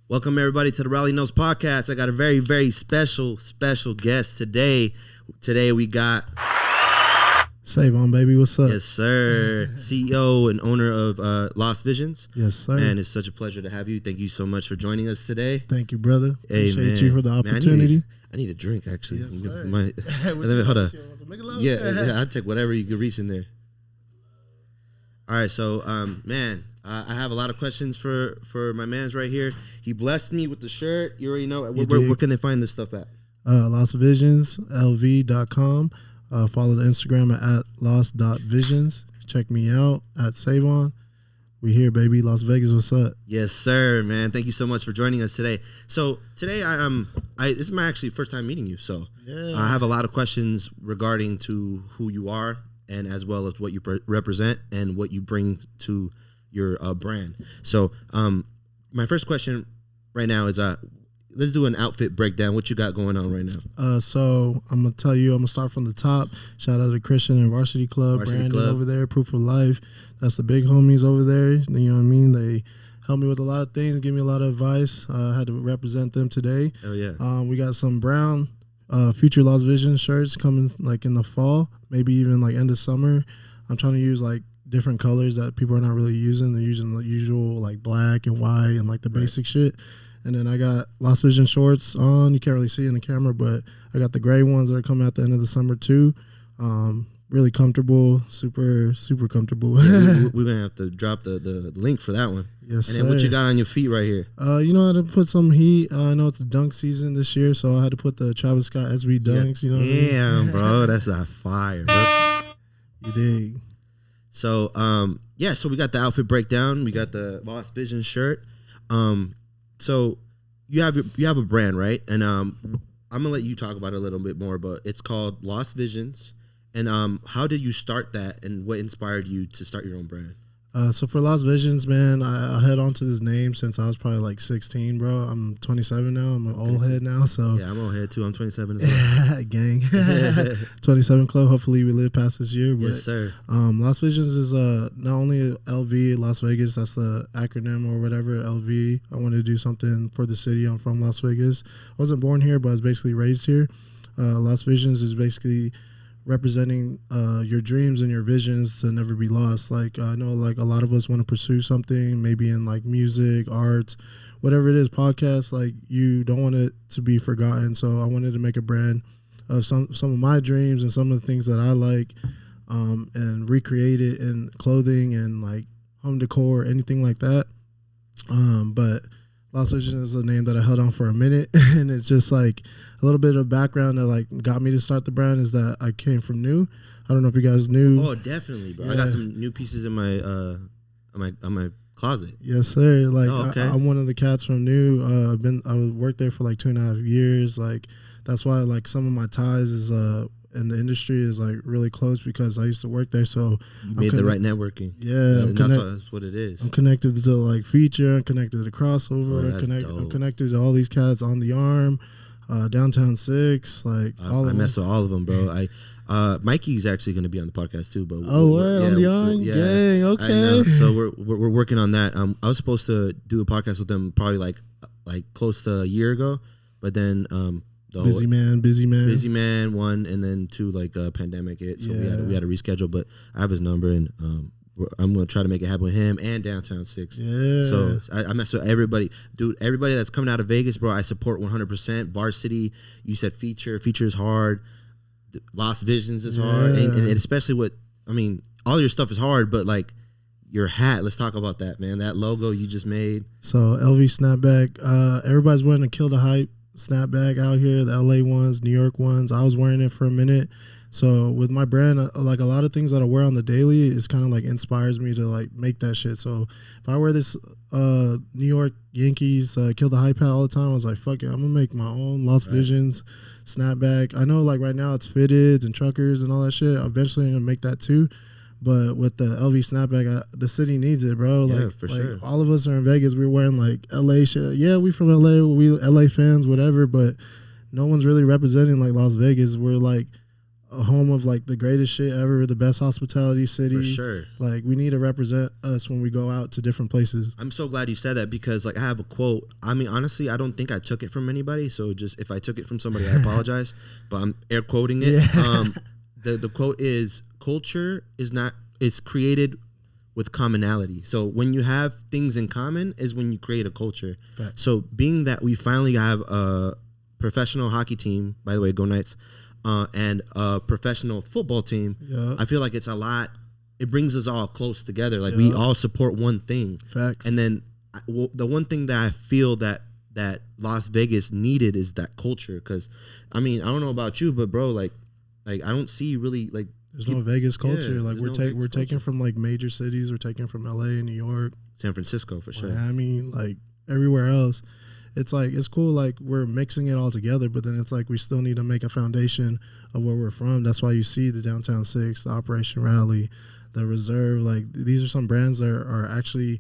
Welcome everybody to the RaulyKnows podcast. I got a very, very special guest today. Today we got Save on, baby. What's up? Yes, sir. CEO and owner of Lost Visions. Yes, sir. Man, it's such a pleasure to have you. Thank you so much for joining us today. Thank you, brother. Hey, Appreciate you for the opportunity. Man, I need a drink, actually. Yes, sir. Hold on. Yeah, I'll take whatever you can reach in there. All right, so, man, I have a lot of questions for my man's right here. He blessed me with the shirt. You already know. Where can they find this stuff at? LostVisionsLV.com. Follow the Instagram at lost.visions. Check me out at Savon. We here, baby. Las Vegas, what's up? Yes, sir, man. Thank you so much for joining us today. So today, this is my actually first time meeting you. So yeah. I have a lot of questions regarding to who you are, and as well as what you represent and what you bring to your brand. So my first question right now is let's do an outfit breakdown. What you got going on right now? So I'm going to tell you, I'm going to start from the top. Shout out to Christian and Varsity Club, Brandon over there, Proof of Life. That's the big homies over there. You know what I mean? They help me with a lot of things, give me a lot of advice. I had to represent them today. Oh, yeah. We got some brown Future Lost Vision shirts coming like in the fall, maybe even like end of summer. I'm trying to use like different colors that people are not really using. They're using the usual like black and white and like the basic shit. And then I got Lost Vision shorts on. You can't really see in the camera, but I got the gray ones that are coming at the end of the summer too. Really comfortable, super comfortable. Yeah, we're going to have to drop the link for that one. Yes, and then what you got on your feet right here? You know, I had to put some heat. I know it's dunk season this year, so I had to put the Travis Scott SB dunks. Yeah. You know what I mean? Bro, that's a fire, bro. You dig? So, so we got the outfit breakdown. We got the Lost Vision shirt. So you have a brand, right? And I'm gonna let you talk about it a little bit more, but it's called Lost Visions. And how did you start that, and what inspired you to start your own brand? So for Lost Visions, man, I had on to this name since I was probably like 16, bro. I'm 27 now. I'm an old head now, so yeah, I'm old head too. I'm 27 as well. Gang. 27 club. Hopefully we live past this year. But, yes, sir. Lost Visions is not only LV, Las Vegas. That's the acronym or whatever. LV. I wanted to do something for the city. I'm from Las Vegas. I wasn't born here, but I was basically raised here. Lost Visions is basically representing your dreams and your visions to never be lost. Like I know like a lot of us want to pursue something, maybe in like music, arts, whatever it is, podcasts, like you don't want it to be forgotten. So I wanted to make a brand of some of my dreams and some of the things that I like, and recreate it in clothing and like home decor, anything like that. But Lost Vision is a name that I held on for a minute, and it's just like a little bit of background that like got me to start the brand is that I came from New. I don't know if you guys knew. Oh, definitely, bro. Yeah. I got some new pieces in my on my closet. Yes, sir. Like okay. I'm one of the cats from New. I worked there for like 2.5 years. Like that's why like some of my ties is in the industry is like really close because I used to work there. So you made the right networking. Yeah, that's what it is. I'm connected to like Feature. I'm connected to Crossover. Oh, I'm connected to all these cats on the arm, Downtown 6. Like all of them. I mess with all of them, bro. Mikey's actually going to be on the podcast too. But we're on the arm, gang. Okay. So we're working on that. I was supposed to do a podcast with them probably like close to a year ago, but then Busy man 1, and then 2 like pandemic hit, so we had to reschedule. But I have his number, and I'm gonna try to make it happen with him and Downtown 6. Yeah. So I mess with everybody, dude. Everybody that's coming out of Vegas, bro. I support 100%. Varsity, you said Feature is hard. Lost Visions is hard, and especially all your stuff is hard, but like your hat. Let's talk about that, man. That logo you just made. So LV snapback. Everybody's wearing to kill the hype snapback out here, the LA ones, New York ones. I was wearing it for a minute. So with my brand, like a lot of things that I wear on the daily is kind of like inspires me to like make that shit. So if I wear this New York Yankees kill the hype hat all the time, I was like, fuck it, I'm gonna make my own Lost Visions snapback. I know like right now it's fitteds and truckers and all that shit. Eventually I'm gonna make that too. But with the LV snapback, the city needs it, bro. Yeah, like, for sure. All of us are in Vegas. We're wearing like LA shit. Yeah, we from LA. We LA fans, whatever. But no one's really representing like Las Vegas. We're like a home of like the greatest shit ever, the best hospitality city. For sure. Like we need to represent us when we go out to different places. I'm so glad you said that because like I have a quote. I mean, honestly, I don't think I took it from anybody. So just if I took it from somebody, I apologize. But I'm air quoting it. Yeah. The quote is culture is created with commonality. So when you have things in common is when you create a culture. Fact. So being that we finally have a professional hockey team, by the way, go Knights, and a professional football team, I feel like it's a lot. It brings us all close together. Like we all support one thing. Facts. And then the one thing that I feel that Las Vegas needed is that culture. Because I mean, I don't know about you, but bro, like I don't see really like. There's no Vegas culture. Yeah, like we're taking from like major cities. We're taking from LA, New York, San Francisco for sure. Miami, like everywhere else. It's like it's cool. Like we're mixing it all together, but then it's like we still need to make a foundation of where we're from. That's why you see the Downtown Six, the Operation Rally, the Reserve. Like these are some brands that are actually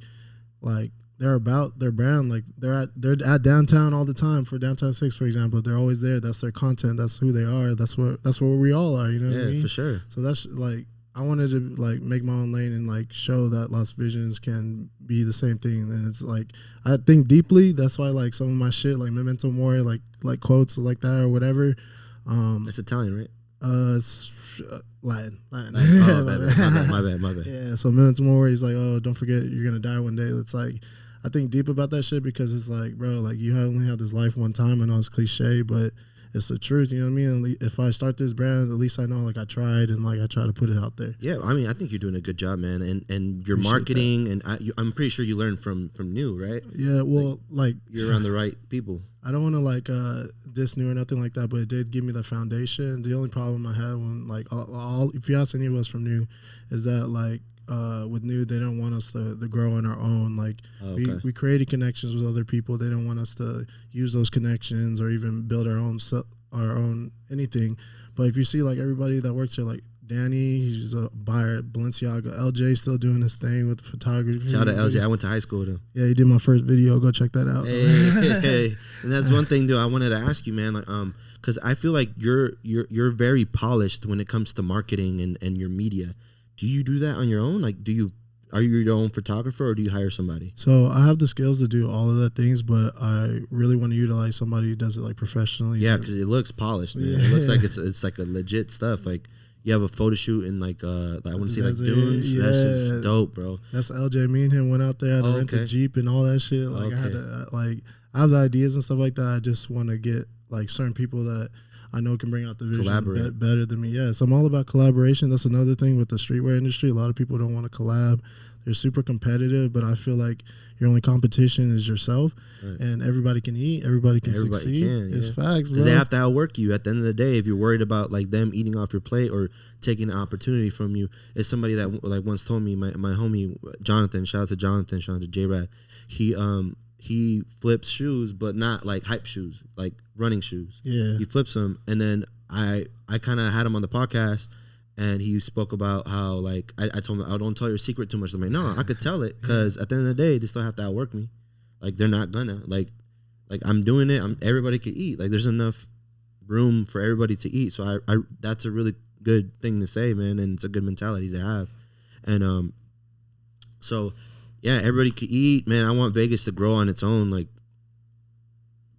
like they're about their brand. Like they're at downtown all the time. For Downtown Six, for example, they're always there. That's their content. That's who they are. That's where we all are. You know what I mean? For sure. So that's like I wanted to like make my own lane and like show that Lost Visions can be the same thing. And it's like I think deeply. That's why like some of my shit like Memento Mori, like quotes like that or whatever. That's Italian, right? It's Latin. Oh, my bad. Yeah, so Memento Mori is like, oh, don't forget you're gonna die one day. It's like I think deep about that shit because it's like, bro, like you only have this life one time. I know it's cliche, but it's the truth. You know what I mean? If I start this brand, at least I know like I tried and like I try to put it out there. Yeah, I mean, I think you're doing a good job, man. And your marketing that. And I'm pretty sure you learned from New, right? Yeah, well, like you're around the right people. I don't want to like diss New or nothing like that, but it did give me the foundation. The only problem I had when like all if you ask any of us from New, is that like with New they don't want us to grow on our own. Like we created connections with other people. They don't want us to use those connections or even build our own anything. But if you see like everybody that works here, like Danny, he's a buyer at Balenciaga. LJ still doing his thing with photography. Shout out to LJ. I went to high school with him. Yeah, he did my first video. Go check that out. Hey. And that's one thing, dude. I wanted to ask you, man, like, because I feel like you're very polished when it comes to marketing and your media. Do you do that on your own? Like, are you your own photographer or do you hire somebody? So I have the skills to do all of that things, but I really want to utilize somebody who does it like professionally. Yeah, because it looks polished, man. Yeah. It looks like it's like a legit stuff. Like you have a photo shoot in like I want to see like dunes. Yeah. That's just dope, bro. That's LJ. Me and him went out there. I had to rent a Jeep and all that shit. Like I had to I have the ideas and stuff like that. I just want to get like certain people that I know can bring out the vision better than me. Yeah, so I'm all about collaboration. That's another thing with the streetwear industry. A lot of people don't want to collab. They're super competitive, but I feel like your only competition is yourself, and everybody can eat, everybody can succeed. It's facts, bro. Because they have to outwork you. At the end of the day, if you're worried about like them eating off your plate or taking an opportunity from you, it's somebody that like once told me, my homie Jonathan, shout out to Jonathan, shout out to J-Rad, he flips shoes, but not like hype shoes, like running shoes. Yeah. He flips them. And then I kind of had him on the podcast and he spoke about how like, I told him, I don't tell your secret too much. I'm like, no, I could tell it because at the end of the day, they still have to outwork me. Like they're not gonna like I'm doing it. Everybody could eat. Like there's enough room for everybody to eat. So I that's a really good thing to say, man. And it's a good mentality to have. And, so yeah, everybody could eat, man. I want Vegas to grow on its own, like.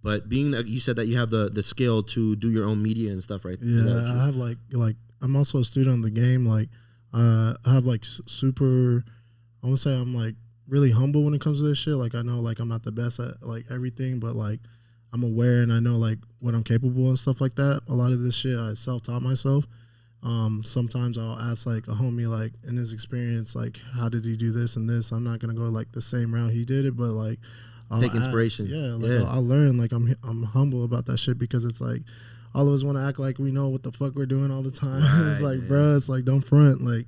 But being that you said that you have the skill to do your own media and stuff, right? Yeah, I have like I'm also a student of the game. Like, I have like super. I want to say I'm like really humble when it comes to this shit. Like I know like I'm not the best at like everything, but like I'm aware and I know like what I'm capable and stuff like that. A lot of this shit I self-taught myself. Sometimes I'll ask like a homie like in his experience like how did he do this and this. I'm not gonna go like the same route he did it, but like I'll take inspiration. I'll learn. Like I'm humble about that shit because it's like all of us want to act like we know what the fuck we're doing all the time. Right, it's like, man. Bro, it's like don't front. Like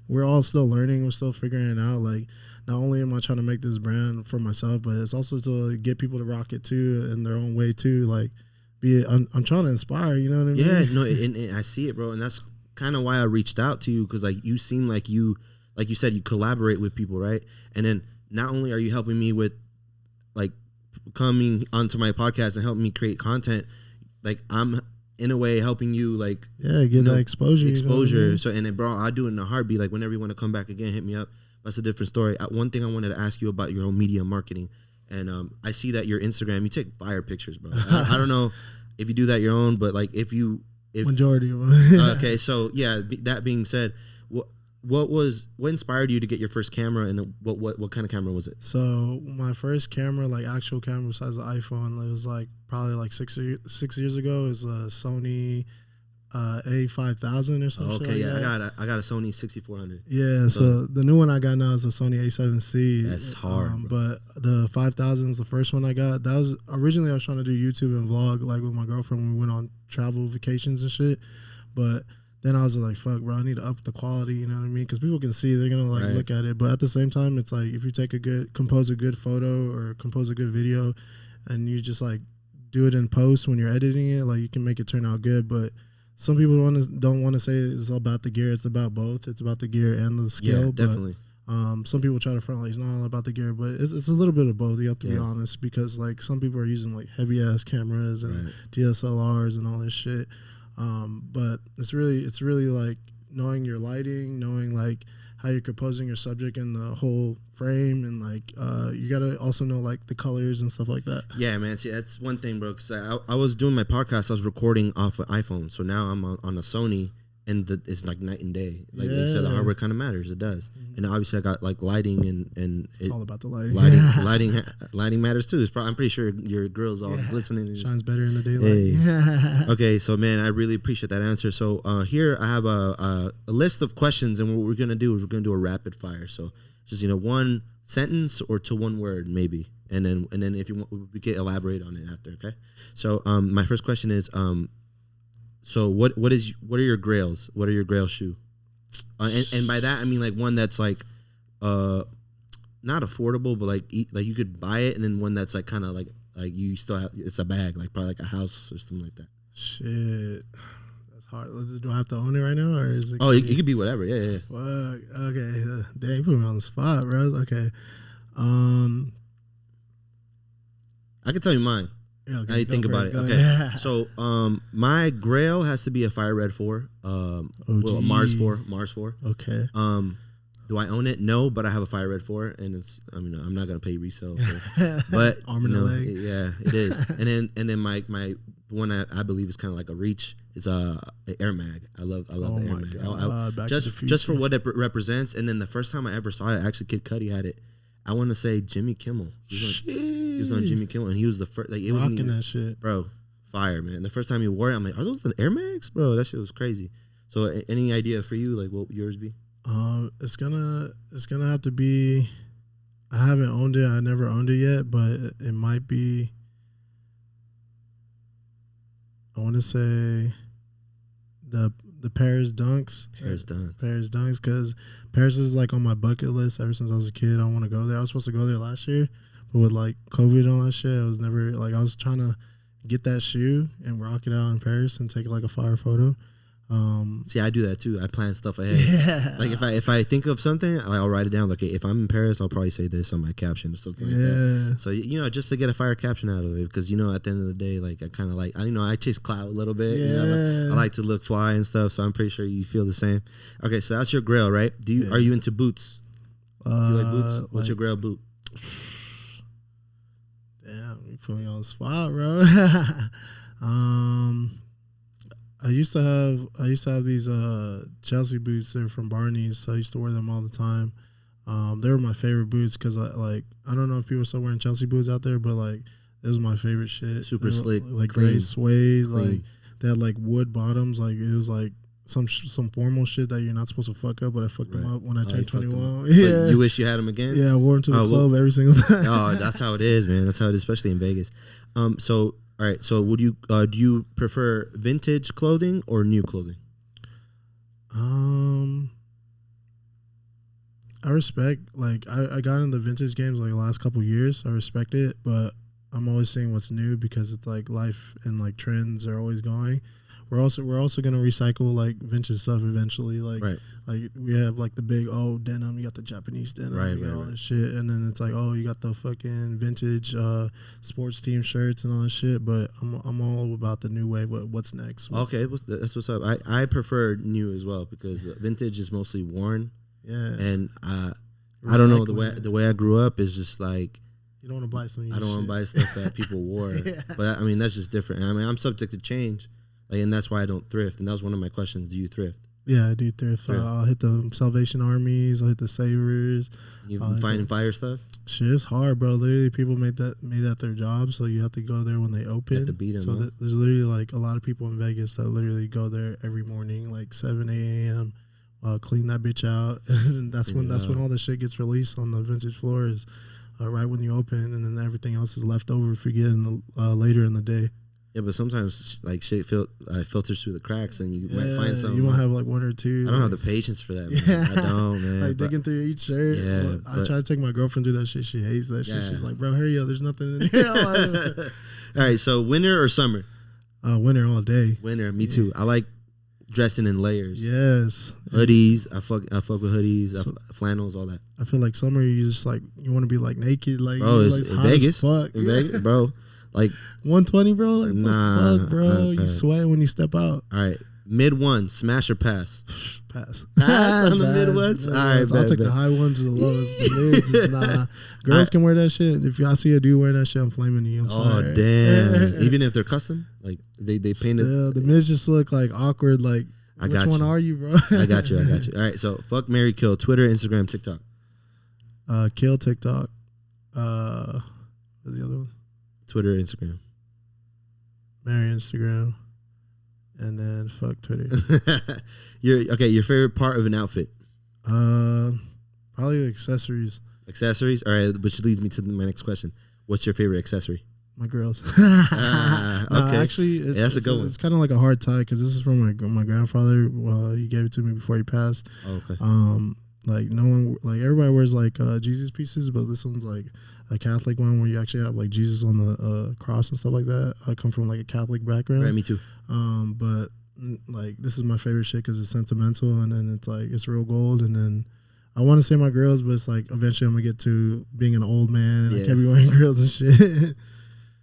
we're all still learning. We're still figuring it out. Like not only am I trying to make this brand for myself, but it's also to get people to rock it too in their own way too. Like. I'm trying to inspire, you know what I mean? Yeah, no, and I see it, bro, and that's kind of why I reached out to you because like you seem like you said, you collaborate with people, right? And then not only are you helping me with like coming onto my podcast and helping me create content, like I'm in a way helping you like get that exposure. You know what I mean? So and then, bro, I do it in a heartbeat. Like whenever you want to come back again, hit me up. That's a different story. One thing I wanted to ask you about your own media marketing, and I see that your Instagram, you take fire pictures, bro. I don't know if you do that your own, but like if majority of them. Okay, so yeah. That being said, what inspired you to get your first camera, and what kind of camera was it? So my first camera, like actual camera besides the iPhone, it was like probably like 6 years ago. Is a Sony A5000 or something. Okay, like yeah, I got a Sony 6400. Yeah, so the new one I got now is a Sony A7C. That's hard, but the 5000 is the first one I got. That was originally I was trying to do YouTube and vlog like with my girlfriend when we went on travel vacations and shit, but then I was like, fuck, bro, I need to up the quality, you know what I mean? Because people can see, they're going to like look at it. But at the same time, it's like if you compose a good photo or compose a good video and you just like do it in post when you're editing it, like you can make it turn out good. But some people don't want to say it's all about the gear. It's about both. It's about the gear and the skill. Yeah, definitely. But, some people try to front like it's not all about the gear, but it's a little bit of both. You have to be honest, because like some people are using like heavy ass cameras and DSLRs and all this shit. But it's really like knowing your lighting, knowing like how you're composing your subject and the whole frame, and like you gotta also know like the colors and stuff like that. Yeah, man. See, that's one thing, bro. Because I was doing my podcast, I was recording off an iPhone, so now I'm on a Sony, and it's like night and day. Like they said, the hardware kind of matters. It does. And obviously I got like lighting and it's all about the lighting. Lighting matters too. I'm pretty sure your girl's all listening. Shines better in the daylight. Hey. Okay, so man, I really appreciate that answer. So here I have a list of questions, and what we're gonna do is we're gonna do a rapid fire. So just one sentence or to one word maybe, and then if you want, we can elaborate on it after. Okay. So my first question is so what are your grails? What are your grail shoe? And by that I mean like one that's like not affordable, but like you could buy it, and then one that's like kind of like you still have, it's a bag, like probably like a house or something like that. Shit, that's hard. Do I have to own it right now, or is it? Oh, it could be whatever. Yeah. Fuck. Okay. Damn, you put me on the spot, bro. Okay. I can tell you mine. Yeah, okay, I think about it. Okay. So my grail has to be a Fire Red 4. Well, Mars 4. Okay. Do I own it? No, but I have a Fire Red 4, and I'm not gonna pay resale for, but arm and a leg. Yeah, it is. and then my one I believe is kind of like a reach is an Air Mag. I love the Air Mag. Just for what it represents. And then the first time I ever saw it, actually Kid Cudi had it. I want to say Jimmy Kimmel. He was on Jimmy Kimmel, and he was the first. Like, it was rocking that shit, bro. Fire, man. The first time he wore it, I'm like, are those the Air Mags, bro? That shit was crazy. So, any idea for you, like, what would yours be? It's gonna have to be. I haven't owned it. I never owned it yet, but it might be. I want to say the Paris Dunks. Paris Dunks, because Paris is like on my bucket list ever since I was a kid. I want to go there. I was supposed to go there last year, but with like COVID and all that shit, I was never like, I was trying to get that shoe and rock it out in Paris and take like a fire photo. See, I do that too. I plan stuff ahead. Yeah. Like if I think of something, I'll write it down. Like, okay, if I'm in Paris, I'll probably say this on my caption or something like that. So just to get a fire caption out of it, because at the end of the day, like I kind of like I chase clout a little bit. I like to look fly and stuff. So I'm pretty sure you feel the same. Okay, so that's your grail, right? Are you into boots? Do you like boots? What's your grail boot? Damn, you put me on the spot, bro. I used to have these Chelsea boots. They're from Barney's, so I used to wear them all the time. They were my favorite boots because I don't know if people are still wearing Chelsea boots out there, but like it was my favorite shit. Super slick, like gray suede, like they had like wood bottoms. Like it was like some formal shit that you're not supposed to fuck up, but I fucked them up when I turned 21. Yeah, you wish you had them again. Yeah, I wore them to the club every single time. Oh, that's how it is, man. That's how it is, especially in Vegas. So. All right, so would you do you prefer vintage clothing or new clothing? I respect, like I got into vintage games like the last couple years. I respect it, but I'm always seeing what's new because it's like life and like trends are always going. we're also gonna recycle like vintage stuff eventually. Like Right. like we have like the big denim. You got the Japanese denim. Right, you got right, all right. this shit, and then it's like you got the fucking vintage sports team shirts and all this shit. But I'm all about the new wave. What's next? Okay, that's what's up. I prefer new as well because vintage is mostly worn. Yeah. And I don't know, Recycling. the way I grew up is just like You don't want to buy some. I don't want to buy stuff that people wore. Yeah. But I mean that's just different. I mean I'm subject to change, like, and that's why I don't thrift. And that was one of my questions. Do you thrift? Yeah, I do thrift. I'll hit the Salvation Armies. I'll hit the Savers. You finding fire stuff? Shit, it's hard, bro. Literally, people made that their job, so you have to go there when they open. You have to beat 'em, so huh? there's literally like a lot of people in Vegas that literally go there every morning, like 7 a.m. Clean that bitch out, and that's when all the shit gets released on the vintage floors, right when you open, and then everything else is left over for getting later in the day. Yeah, but sometimes like shit filters through the cracks, and you might find something. You might have like one or two. I don't have the patience for that. Man. I don't, man. Like digging through each shirt. Yeah, I try to take my girlfriend through that shit. She hates that shit. Yeah. She's like, bro, hurry up. There's nothing in here. All right, so winter or summer? Winter all day. Winter, me too. I like dressing in layers. Yes. Hoodies. I fuck with hoodies, flannels, all that. I feel like summer you just like you want to be like naked, like Bro, it's it's in hot Vegas. as fuck. In Vegas, bro. Like 120, bro. Like nah, what the fuck, bro. You sweat when you step out. All right, mid one, smash or pass? Pass. Pass on the mid ones. All right, I'll take the high ones or the lowest. The mids is nah. Girls can wear that shit. If I see a dude wearing that shit, I'm flaming you. I'm sorry. Damn. Even if they're custom, like they painted. Still, the mids just look like awkward. Like which one are you, bro? I got you. All right, so fuck, marry, kill. Twitter, Instagram, TikTok. Kill TikTok. What's the other one? Twitter, Instagram. Marry Instagram. And then fuck Twitter. Your favorite part of an outfit? Probably the accessories. Accessories? All right, which leads me to my next question. What's your favorite accessory? My girls. Okay. Actually, that's a good one. It's kind of like a hard tie because this is from my grandfather. He gave it to me before he passed. Oh, okay. Like no one, like everybody wears like Jesus pieces, but this one's like a Catholic one where you actually have like Jesus on the cross and stuff like that. I come from like a Catholic background. Right, me too. But like this is my favorite shit because it's sentimental and then it's like it's real gold and then I want to say my girls, but it's like eventually I'm gonna get to being an old man and I can't be wearing grills and shit.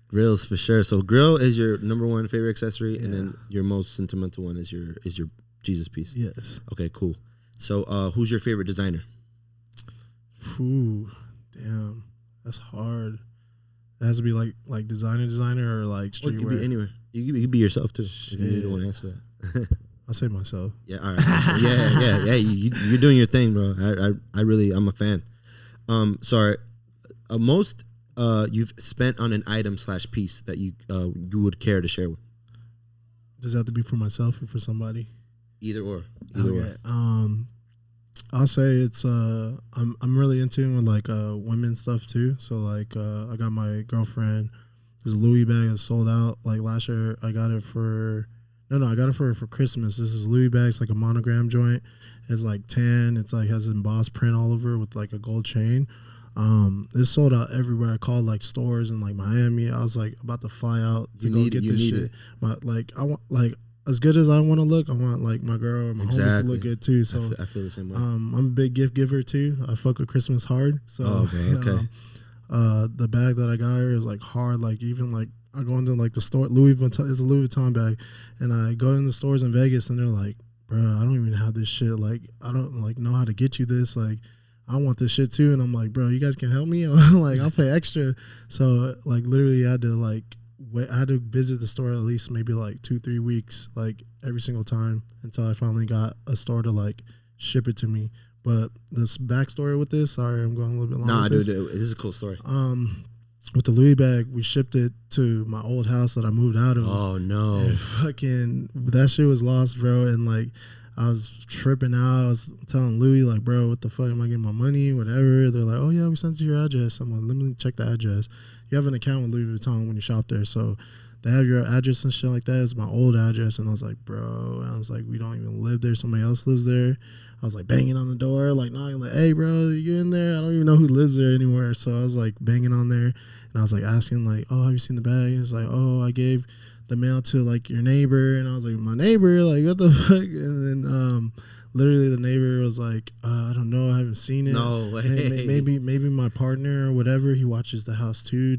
Grills for sure. So grill is your number one favorite accessory, and then your most sentimental one is your Jesus piece. Yes. Okay, cool. So who's your favorite designer? Ooh, damn, that's hard. It has to be like designer or like Or it streetwear. could be anywhere. You could be yourself too. If you don't want to answer that. I'll say myself. Yeah, all right. Yeah. You're doing your thing, bro. I'm a fan. Sorry. Most you've spent on an item / piece that you would care to share with. Does it have to be for myself or for somebody? Either or. I'll say it's I'm really into like women stuff too. So like I got my girlfriend this Louis bag that's sold out. Like last year I got it for Christmas. This is Louis bag. It's like a monogram joint. It's like tan. It's like has embossed print all over with like a gold chain. It's sold out everywhere. I called like stores in like Miami. I was like about to fly out to go get this shit. I want like as good as I want to look, I want like my girl or my homies to look good too. So I feel the same way. I'm a big gift giver too. I fuck with Christmas hard. So okay. The bag that I got her is like hard. Like even like I go into like the store, Louis Vuitton. It's a Louis Vuitton bag, and I go in the stores in Vegas, and they're like, "Bro, I don't even have this shit. Like I don't like know how to get you this. Like I want this shit too." And I'm like, "Bro, you guys can help me. Like I'll pay extra." So like literally, I had to visit the store at least maybe like 2-3 weeks, like every single time until I finally got a store to like ship it to me. But this backstory with this, sorry, I'm going a little bit long. Nah, dude, this is a cool story. With the Louis bag, we shipped it to my old house that I moved out of. Oh no! And fucking that shit was lost, bro. And like I was tripping out. I was telling Louis like, bro, what the fuck am I getting my money? Whatever. They're like, oh yeah, we sent it to your address. I'm like, let me check the address. You have an account with Louis Vuitton when you shop there, so they have your address and shit like that. It's my old address, and I was like, bro. And I was like, we don't even live there. Somebody else lives there. I was like banging on the door, like knocking, like, hey, bro, you in there? I don't even know who lives there anymore. So I was like banging on there, and I was like asking, like, oh, have you seen the bag? And it's like, oh, I gave the mail to like your neighbor, and I was like, my neighbor, like what the fuck? And then literally the neighbor was like, I don't know, I haven't seen it. No way. Maybe my partner or whatever, he watches the house too,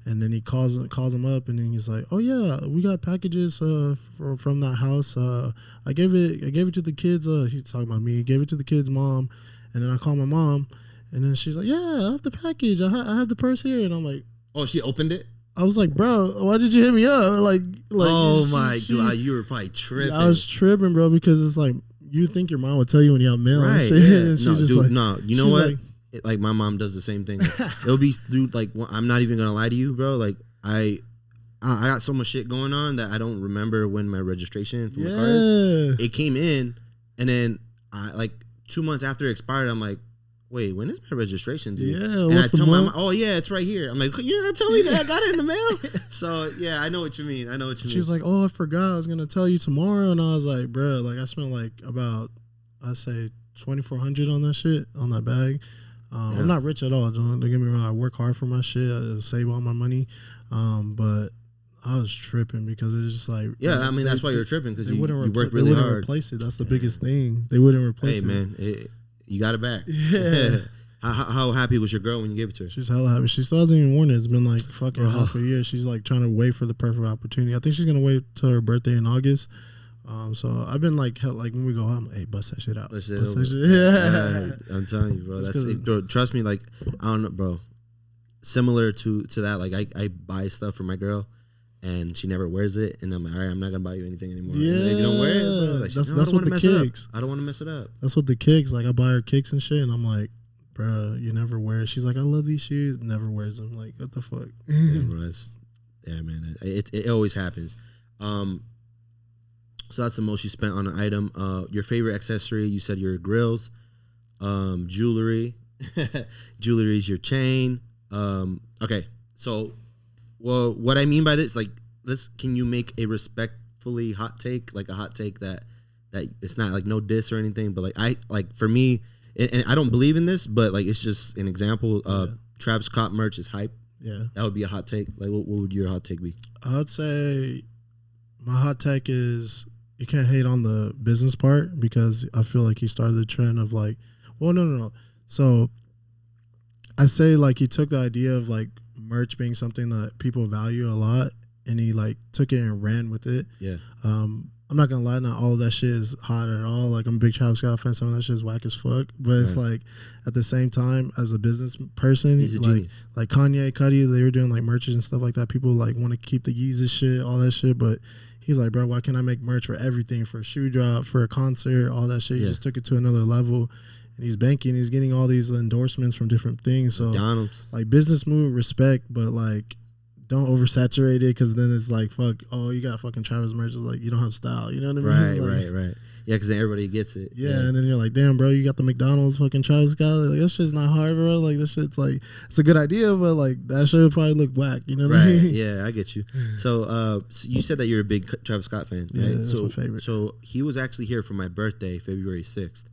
and then he calls him up, and then he's like, oh yeah, we got packages from that house. I gave it to the kids. He's talking about me. Gave it to the kids' mom, and then I call my mom, and then she's like, yeah, I have the package. I have the purse here, and I'm like, oh, she opened it. I was like, bro, why did you hit me up? Like oh my god, you were probably tripping. I was tripping, bro, because it's like you think your mom would tell you when you have mail, right? And shit. Yeah. And no, just dude, like, no. You know what? Like my mom does the same thing. It'll be through like I'm not even gonna lie to you, bro. Like I got so much shit going on that I don't remember when my registration for my car is. It came in, and then I like 2 months after it expired, I'm like, wait, when is my registration due? Yeah, and I tell my mom, oh yeah, it's right here. I'm like, you're not telling me that I got it in the mail? So yeah, I know what you mean. She was like, oh, I forgot. I was gonna tell you tomorrow, and I was like, bro, like I spent like about, I say $2,400 on that shit, on that bag. I'm not rich at all. Don't get me wrong. I work hard for my shit. I save all my money, but I was tripping because it's just like, I mean that's why you're tripping, because you work really hard. They wouldn't replace it. That's the biggest thing. They wouldn't replace it. Hey man, you got it back. Yeah. How happy was your girl when you gave it to her? She's hella happy. She still hasn't even worn it. It's been like fucking half a year. She's like trying to wait for the perfect opportunity. I think she's gonna wait till her birthday in August. So I've been like when we go out, I'm like, hey, bust that shit out. Bust that shit. Yeah. I'm telling you, bro. That's it, bro, trust me. Like I don't know, bro. Similar to that, like I buy stuff for my girl, and she never wears it, and I'm like, all right, I'm not gonna buy you anything anymore. Yeah, like, you don't wear it, bro. Like, that's what the kicks. I don't want to mess it up. That's what the kicks. Like I buy her kicks and shit, and I'm like, bro, you never wear it. She's like, I love these shoes. Never wears them. Like what the fuck? Yeah, bro. Yeah, man. It always happens. So that's the most you spent on an item. Your favorite accessory? You said your grills, jewelry. Jewelry is your chain. Okay, so well, what I mean by this, like, can you make a respectfully hot take, like a hot take that it's not like no diss or anything, but like for me, and I don't believe in this, but like it's just an example. Travis Scott merch is hype. Yeah, that would be a hot take. Like, what would your hot take be? I'd say my hot take is you can't hate on the business part, because I feel like he started the trend of like, well, no. So I say like he took the idea of like merch being something that people value a lot, and he like took it and ran with it. Yeah. I'm not gonna lie, not all of that shit is hot at all. Like I'm a big Travis Scott fan, some of that shit is whack as fuck. But it's like at the same time, as a business person, he's a genius. Like Kanye, Cudi, they were doing like merches and stuff like that. People like want to keep the Yeezus shit, all that shit. But he's like, bro, why can't I make merch for everything? For a shoe drop, for a concert, all that shit. He just took it to another level. And he's banking. He's getting all these endorsements from different things. So McDonald's. Like business move, respect, but like don't oversaturate it, because then it's like, fuck, oh, you got fucking Travis merch. It's like, you don't have style. You know what I mean? Right. Yeah, because then everybody gets it. Yeah, and then you're like, damn, bro, you got the McDonald's fucking Travis Scott. Like, that shit's not hard, bro. Like, this shit's like, it's a good idea, but like, that shit would probably look whack. You know what I mean? Yeah, I get you. So, you said that you're a big Travis Scott fan, right? Yeah, that's my favorite. So, he was actually here for my birthday, February 6th,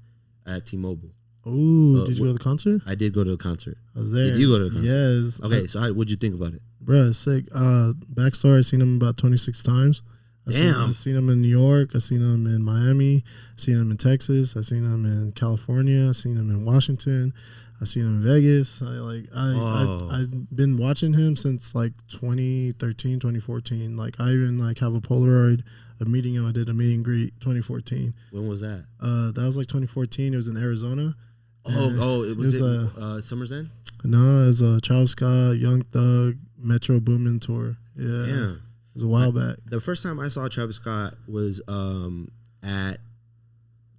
at T-Mobile. Ooh, did you go to the concert? I did go to the concert. I was there. Did you go to the concert? Yes. Okay, so what'd you think about it? Bro, it's sick. Backstory, I've seen him about 26 times. I've seen him in New York. I've seen him in Miami. I've seen him in Texas. I've seen him in California. I've seen him in Washington. I've seen him in Vegas. I've been watching him since like 2013, 2014. Like I even like have a Polaroid of meeting him. I did a meet and greet 2014. When was that? That was like 2014. It was in Arizona. It was Summer's End? No, it was a Travis Scott, Young Thug, Metro Boomin tour. Yeah. Damn. It was a while back. The first time I saw Travis Scott was at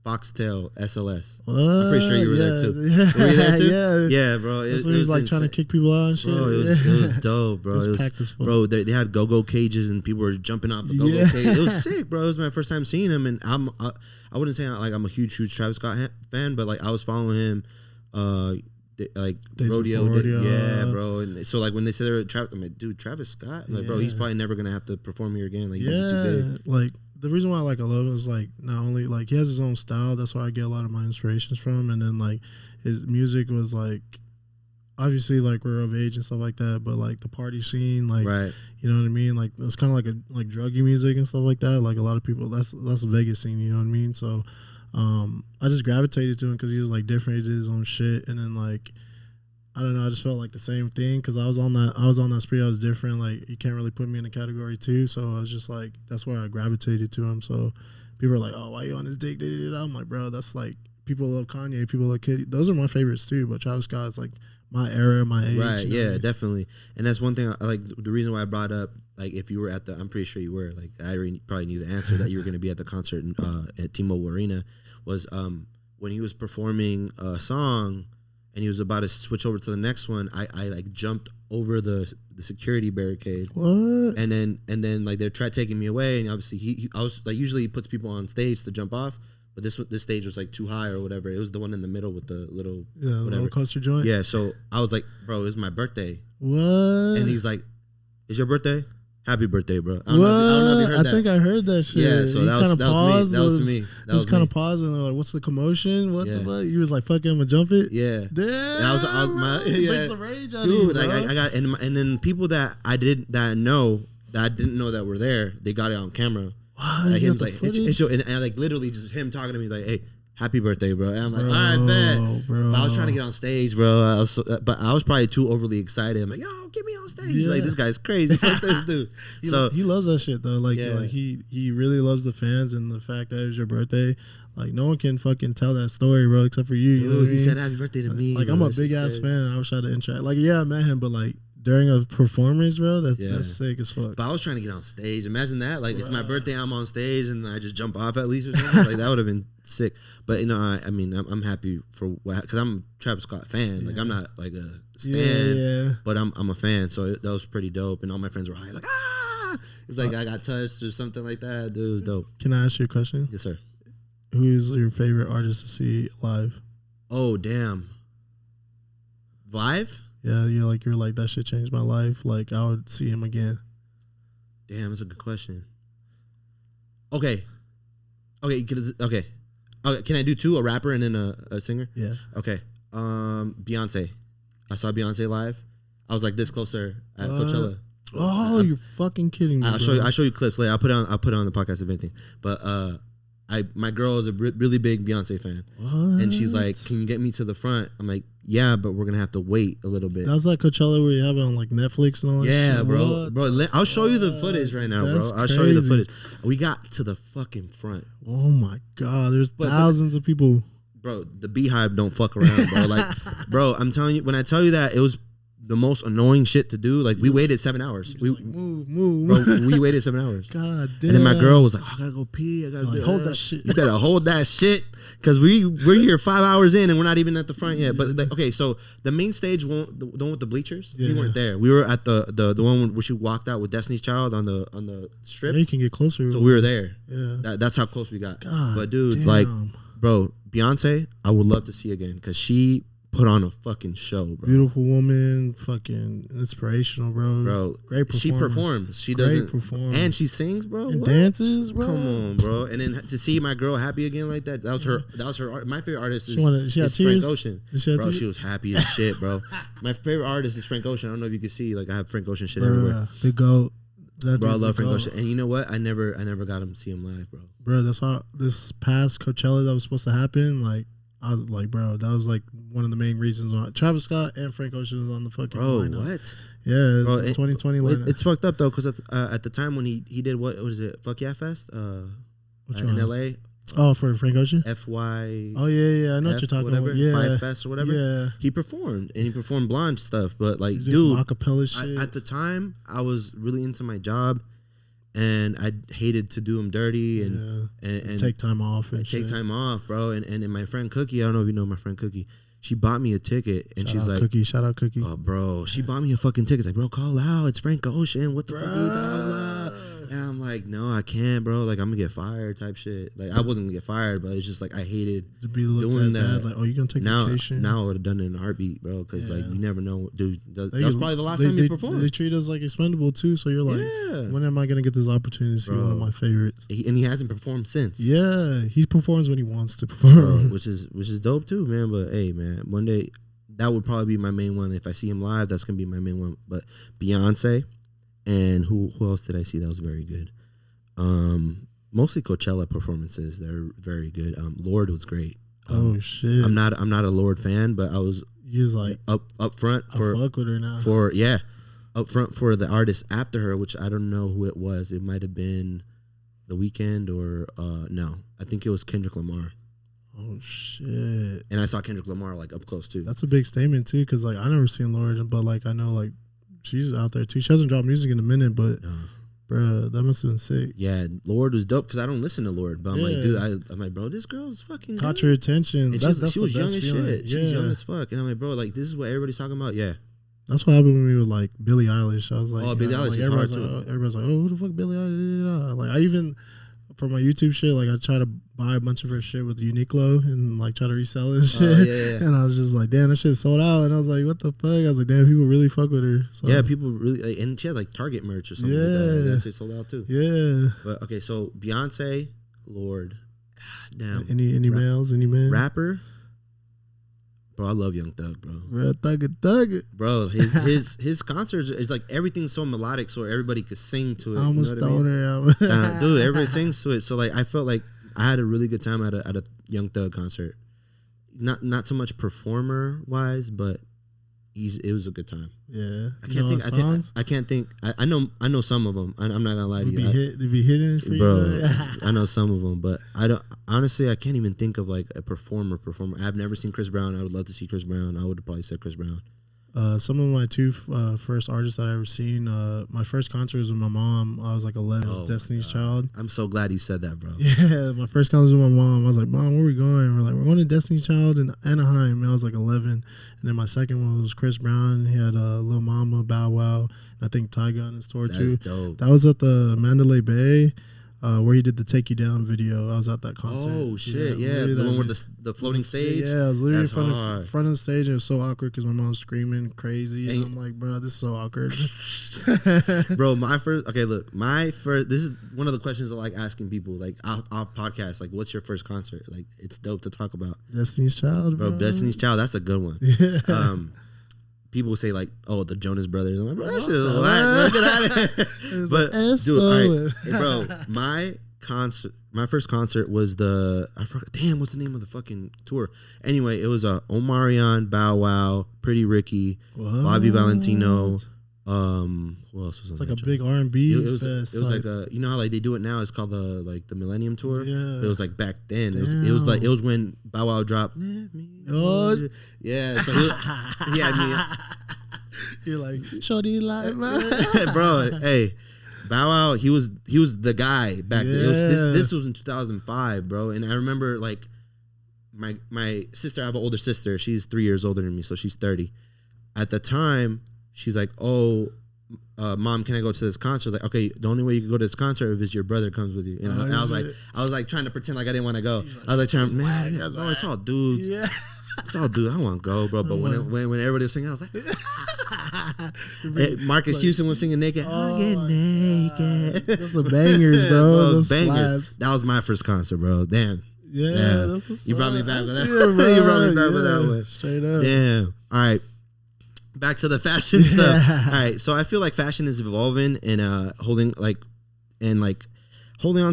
Foxtail SLS. I'm pretty sure you were there too. Yeah. Were you there too? Yeah. Yeah, bro. It was like insane. Trying to kick people out and shit. Bro, it was dope, bro. It was packed as fuck. Bro, they had go-go cages and people were jumping off the go-go cage. It was sick, bro. It was my first time seeing him, and I wouldn't say like I'm a huge Travis Scott fan, but like I was following him, like rodeo. Yeah, bro. And so like when they said they were Travis, I'm like, dude, Travis Scott, like, bro, he's probably never gonna have to perform here again. Like, he's too big. Like the reason why like I love him is like not only like he has his own style. That's where I get a lot of my inspirations from, and then like his music was like obviously like we're of age and stuff like that, but like the party scene, like Right. you know what I mean, like it's kind of like druggy music and stuff like that. Like a lot of people, that's the Vegas scene, you know what I mean. So I just gravitated to him because he was like different, he did his own shit, and then like I don't know, I just felt like the same thing because I was on that spree. I was different. Like you can't really put me in a category too, so I was just like, that's why I gravitated to him. So people are like, oh, why you on his dick? I'm like, bro, that's like, people love Kanye, people love Kitty. Those are my favorites too, but Travis Scott's like my era, my age. Right, yeah, I mean? definitely. And that's one thing, I like the reason why I brought up, like if you were at the, I'm pretty sure you were, like I already probably knew the answer that you were going to be at the concert at T-Mobile Arena, was when he was performing a song and he was about to switch over to the next one, I like jumped over the security barricade. What? And then like they tried taking me away, and obviously I was like, usually he puts people on stage to jump off, but this stage was like too high or whatever. It was the one in the middle with the little roller coaster joint. Yeah, so I was like, bro, it's my birthday. What? And he's like, "Is your birthday? Happy birthday, bro." I don't know if you heard that. I think I heard that shit. Yeah, so that was me. That was me. That was kind of pausing. They're like, "What's the commotion? What the fuck?" You was like, "Fuck it, I'm gonna jump it." Yeah, damn. I was my Brings the rage out dude. of you, like I got and then people that I didn't know that were there, they got it on camera. What? Like, him like, it's your, and like literally just him talking to me like, "Hey, happy birthday, bro." And I'm like, "All right, bet." Bro. But I was trying to get on stage, bro. But I was probably too overly excited. I'm like, "Yo, get me on stage!" He's like, "This guy's crazy." Fuck this dude. He loves that shit though. Like he really loves the fans and the fact that it was your birthday. Like no one can fucking tell that story, bro, except for you. Dude, you know what he I mean? said happy birthday to me. Like bro. I'm a big ass fan. I wish I had interact. Like yeah, I met him, but like during a performance, bro, that's sick as fuck. But I was trying to get on stage. Imagine that. Like it's my birthday, I'm on stage, and I just jump off at least or something. Like that would have been sick. But you know, I mean, I'm happy for what, because I'm a Travis Scott fan. Like I'm not like a stan, but I'm a fan. So that was pretty dope. And all my friends were high, like ah. It's like I got touched or something like that. Dude, it was dope. Can I ask you a question? Yes, sir. Who is your favorite artist to see live? Oh damn. Live? Yeah, you're like that shit changed my life. Like I would see him again. Damn, that's a good question. Okay. Can I do two? A rapper and then a singer? Yeah. Okay. Beyonce. I saw Beyonce live. I was like this closer at Coachella. Oh, you're fucking kidding me. I'll show you clips later. I'll put it on the podcast if anything. But my girl is a really big Beyonce fan. What? And she's like, "Can you get me to the front?" I'm like, "Yeah, but we're gonna have to wait a little bit." That was like Coachella where you have it on like Netflix and all that shit. Yeah, bro. I'll show you the footage right now, bro. I'll show you the footage. We got to the fucking front. Oh my god, there's thousands of people. Bro, the Beehive don't fuck around, bro. Like, bro, I'm telling you, when I tell you that, it was the most annoying shit to do. Like, we waited 7 hours. We like, move. Bro, we waited 7 hours. God damn. And then my girl was like, "Oh, I gotta go pee. I gotta like, hold that shit. You better hold that shit, because we're here 5 hours in and we're not even at the front yet." But like, okay, so the main stage, the one with the bleachers, we weren't there. We were at the one where she walked out with Destiny's Child on the strip. Yeah, you can get closer. So we were there. Yeah, that's how close we got. God, but dude, damn. like, bro, Beyonce, I would love to see again, because she put on a fucking show, bro. Beautiful woman, fucking inspirational, bro. Great performer. She performs. She doesn't perform, and she sings, bro. And dances, bro. Come on, bro. And then to see my girl happy again like that, that was her. My favorite artist is Frank Ocean. Bro, she was happy as shit, bro. My favorite artist is Frank Ocean. I don't know if you can see, like, I have Frank Ocean shit everywhere. The GOAT. Bro, I love Frank Ocean. And you know what? I never got him to see him live, bro. Bro, that's how this past Coachella that was supposed to happen, like, I was like, bro, that was like one of the main reasons why Travis Scott and Frank Ocean was on the fucking lineup. What? Yeah, it's the 2020 lineup. It's fucked up though, because at the time when he did what is it? Fuck Yeah Fest in LA. Oh, for Frank Ocean? FY. Oh yeah, I know what you're talking about. Yeah, Five Fest or whatever. Yeah, he performed, and he performed blonde stuff. But like, dude, acapella shit. At the time, I was really into my job, and I hated to do him dirty and take time off and take time off, bro. And my friend Cookie, I don't know if you know my friend Cookie. She bought me a ticket, and she's like, Cookie, shout out Cookie. Oh, bro, she bought me a fucking ticket. It's like, bro, call out. It's Frank Ocean. What the fuck are you talking about? And I'm like, no, I can't, bro. Like, I'm gonna get fired type shit. Like, I wasn't gonna get fired, but it's just like I hated to be doing that. Like, oh, you gonna take vacation? Now I would have done it in a heartbeat, bro. Because like, you never know, dude. That was probably the last time you performed. They treat us like expendable too. So you're like, when am I gonna get this opportunity to see one of my favorites? And he hasn't performed since. Yeah, he performs when he wants to perform, bro, which is dope too, man. But hey, man, one day. that would probably be my main one. If I see him live, that's gonna be my main one. But Beyonce, and who else did I see that was very good? Mostly Coachella performances. They're very good. Lorde was great. Oh shit! I'm not a Lorde fan, but I was. He was like up front for fuck with her now. Up front for the artist after her, which I don't know who it was. It might have been The Weeknd or no, I think it was Kendrick Lamar. Oh shit! And I saw Kendrick Lamar like up close too. That's a big statement too, because like I never seen Lorde, but like I know like she's out there too. She hasn't dropped music in a minute, but bruh, that must have been sick. Yeah, Lorde was dope because I don't listen to Lorde, but I'm like, dude, I'm like, bro, this girl's fucking caught good. your attention. And that's she was the young best as feeling. shit. She's young as fuck, and I'm like, bro, like this is what everybody's talking about. Yeah, that's what happened with me with like Billie Eilish. I was like, Billie Eilish like, is hard too. Everybody's like, oh, who the fuck Billie Eilish? Like I even for my YouTube shit, like I try to buy a bunch of her shit with Uniqlo and like try to resell it and shit. Yeah. And I was just like, damn, that shit sold out. And I was like, what the fuck? I was like, damn, people really fuck with her. So, yeah, people really, like, and she had like Target merch or something. Like that shit sold out too. Yeah. But okay, so Beyonce, Lorde, damn. Any males? Any men? Rapper. Bro, I love Young Thug, bro. Real thug. Bro, his concerts is like everything's so melodic, so everybody could sing to it. I'm a stoner. Dude, everybody sings to it. So like, I felt like I had a really good time at a Young Thug concert. Not so much performer wise, but it was a good time. Yeah, I can't think. I know some of them. I'm not gonna lie to you. They be hitting for bro. You, I know some of them, but I don't. Honestly, I can't even think of like a performer. I've never seen Chris Brown. I would love to see Chris Brown. I would have probably said Chris Brown. Some of my two first artists that I ever seen. My first concert was with my mom. I was like 11. It was Destiny's Child. I'm so glad you said that, bro. Yeah, my first concert was with my mom. I was like, Mom, where we going? We're like, we're going to Destiny's Child in Anaheim. And I was like 11. And then my second one was Chris Brown. He had Lil Mama, Bow Wow, and I think Tyga on his tour too. That's dope. That was at the Mandalay Bay. Where he did the Take You Down video. I was at that concert. Oh shit, yeah. The one with the floating stage? Yeah, I was literally in front of the stage. It was so awkward because my mom was screaming crazy. And I'm like, bro, this is so awkward. Bro, this is one of the questions I like asking people, like off podcasts, like, what's your first concert? Like, it's dope to talk about. Destiny's Child, bro. Destiny's Child, that's a good one. Yeah. People say like, oh, the Jonas Brothers. I'm like, bro, that shit is whack. Get out of here. But dude, all right, hey, bro, my first concert was I forgot. Damn, what's the name of the fucking tour? Anyway, it was Omarion, Bow Wow, Pretty Ricky, Bobby Valentino. Who else was on? It's like a big R&B fest. It was like a, you know how like they do it now. It's called the Millennium Tour. Yeah. It was like back then. It was when Bow Wow dropped. Yeah. So he had me. You're like, shorty like man. Bro, hey, Bow Wow, he was the guy back then. This was in 2005, bro. And I remember like my sister. I have an older sister. She's 3 years older than me, so she's 30. At the time, she's like, oh, Mom, can I go to this concert? I was like, okay, the only way you can go to this concert is if your brother comes with you. And I was like trying to pretend like I didn't want to go. I was like trying, man, bro, it's all dudes. Yeah. It's all dudes. I don't want to go, bro. But when everybody was singing, I was like, Marcus Houston was singing Naked. I get naked. Those are bangers, bro. Those bangers. slaps. That was my first concert, bro. Damn. Yeah. That's what's you brought me back with that. You brought me back with that one. Straight up. Damn. All right. Back to the fashion stuff. All right, so I feel like fashion is evolving and holding on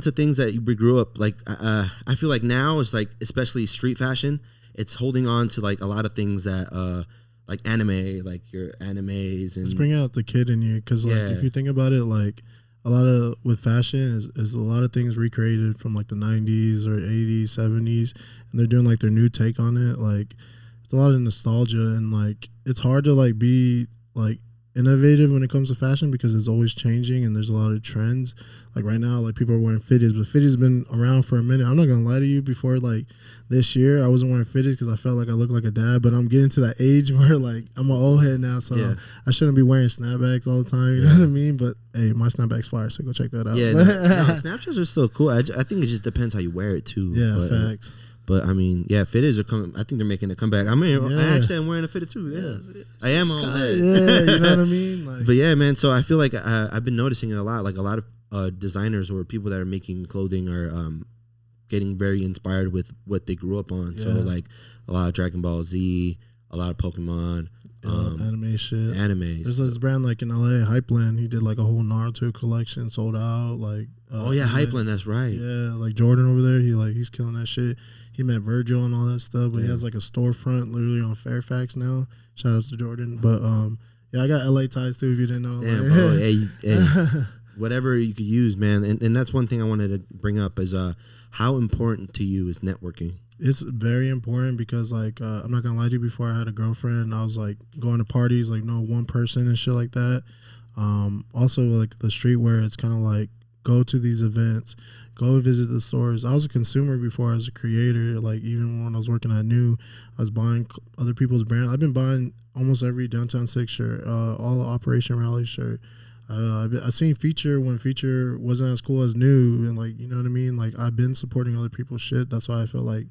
to things that you grew up like. I feel like now it's like, especially street fashion, it's holding on to like a lot of things that like anime, like your animes and just bring out the kid in you, because like if you think about it, like a lot of with fashion is a lot of things recreated from like the 90s or 80s, 70s, and they're doing like their new take on it. Like it's a lot of nostalgia, and like it's hard to like be like innovative when it comes to fashion because it's always changing and there's a lot of trends. Like right now, like people are wearing fitties, but fitties been around for a minute. I'm not gonna lie to you, before like this year I wasn't wearing fitties because I felt like I looked like a dad, but I'm getting to that age where like I'm an old head now, so I shouldn't be wearing snapbacks all the time, you know what I mean? But hey, my snapback's fire, so go check that out. Snapchats are still cool. I think it just depends how you wear it too. Facts. But I mean, fitted are coming. I think they're making a comeback. I mean, I actually am wearing a fitted too. Yeah, I am on that. Yeah, you know what I mean. Like, but yeah, man. So I feel like I've been noticing it a lot. Like a lot of designers or people that are making clothing are getting very inspired with what they grew up on. So like a lot of Dragon Ball Z, a lot of Pokemon. Anime shit. Animes. There's this brand like in LA, Hypeland. He did like a whole Naruto collection, sold out. Like Hypeland. That's right. Yeah, like Jordan over there. He's killing that shit. He met Virgil and all that stuff. But he has like a storefront literally on Fairfax now. Shout out to Jordan. But I got LA ties too. If you didn't know. Damn, bro. Hey, whatever you could use, man. And that's one thing I wanted to bring up is how important to you is networking. It's very important because, like, I'm not gonna lie to you. Before I had a girlfriend, I was like going to parties, like, no one person and shit like that. Also, like the streetwear, it's kind of like go to these events, go visit the stores. I was a consumer before I was a creator. Like even when I was working at New, I was buying other people's brands. I've been buying almost every Downtown Six shirt, all Operation Rally shirt. I've seen Feature when Feature wasn't as cool as New, and like, you know what I mean. Like I've been supporting other people's shit. That's why I feel like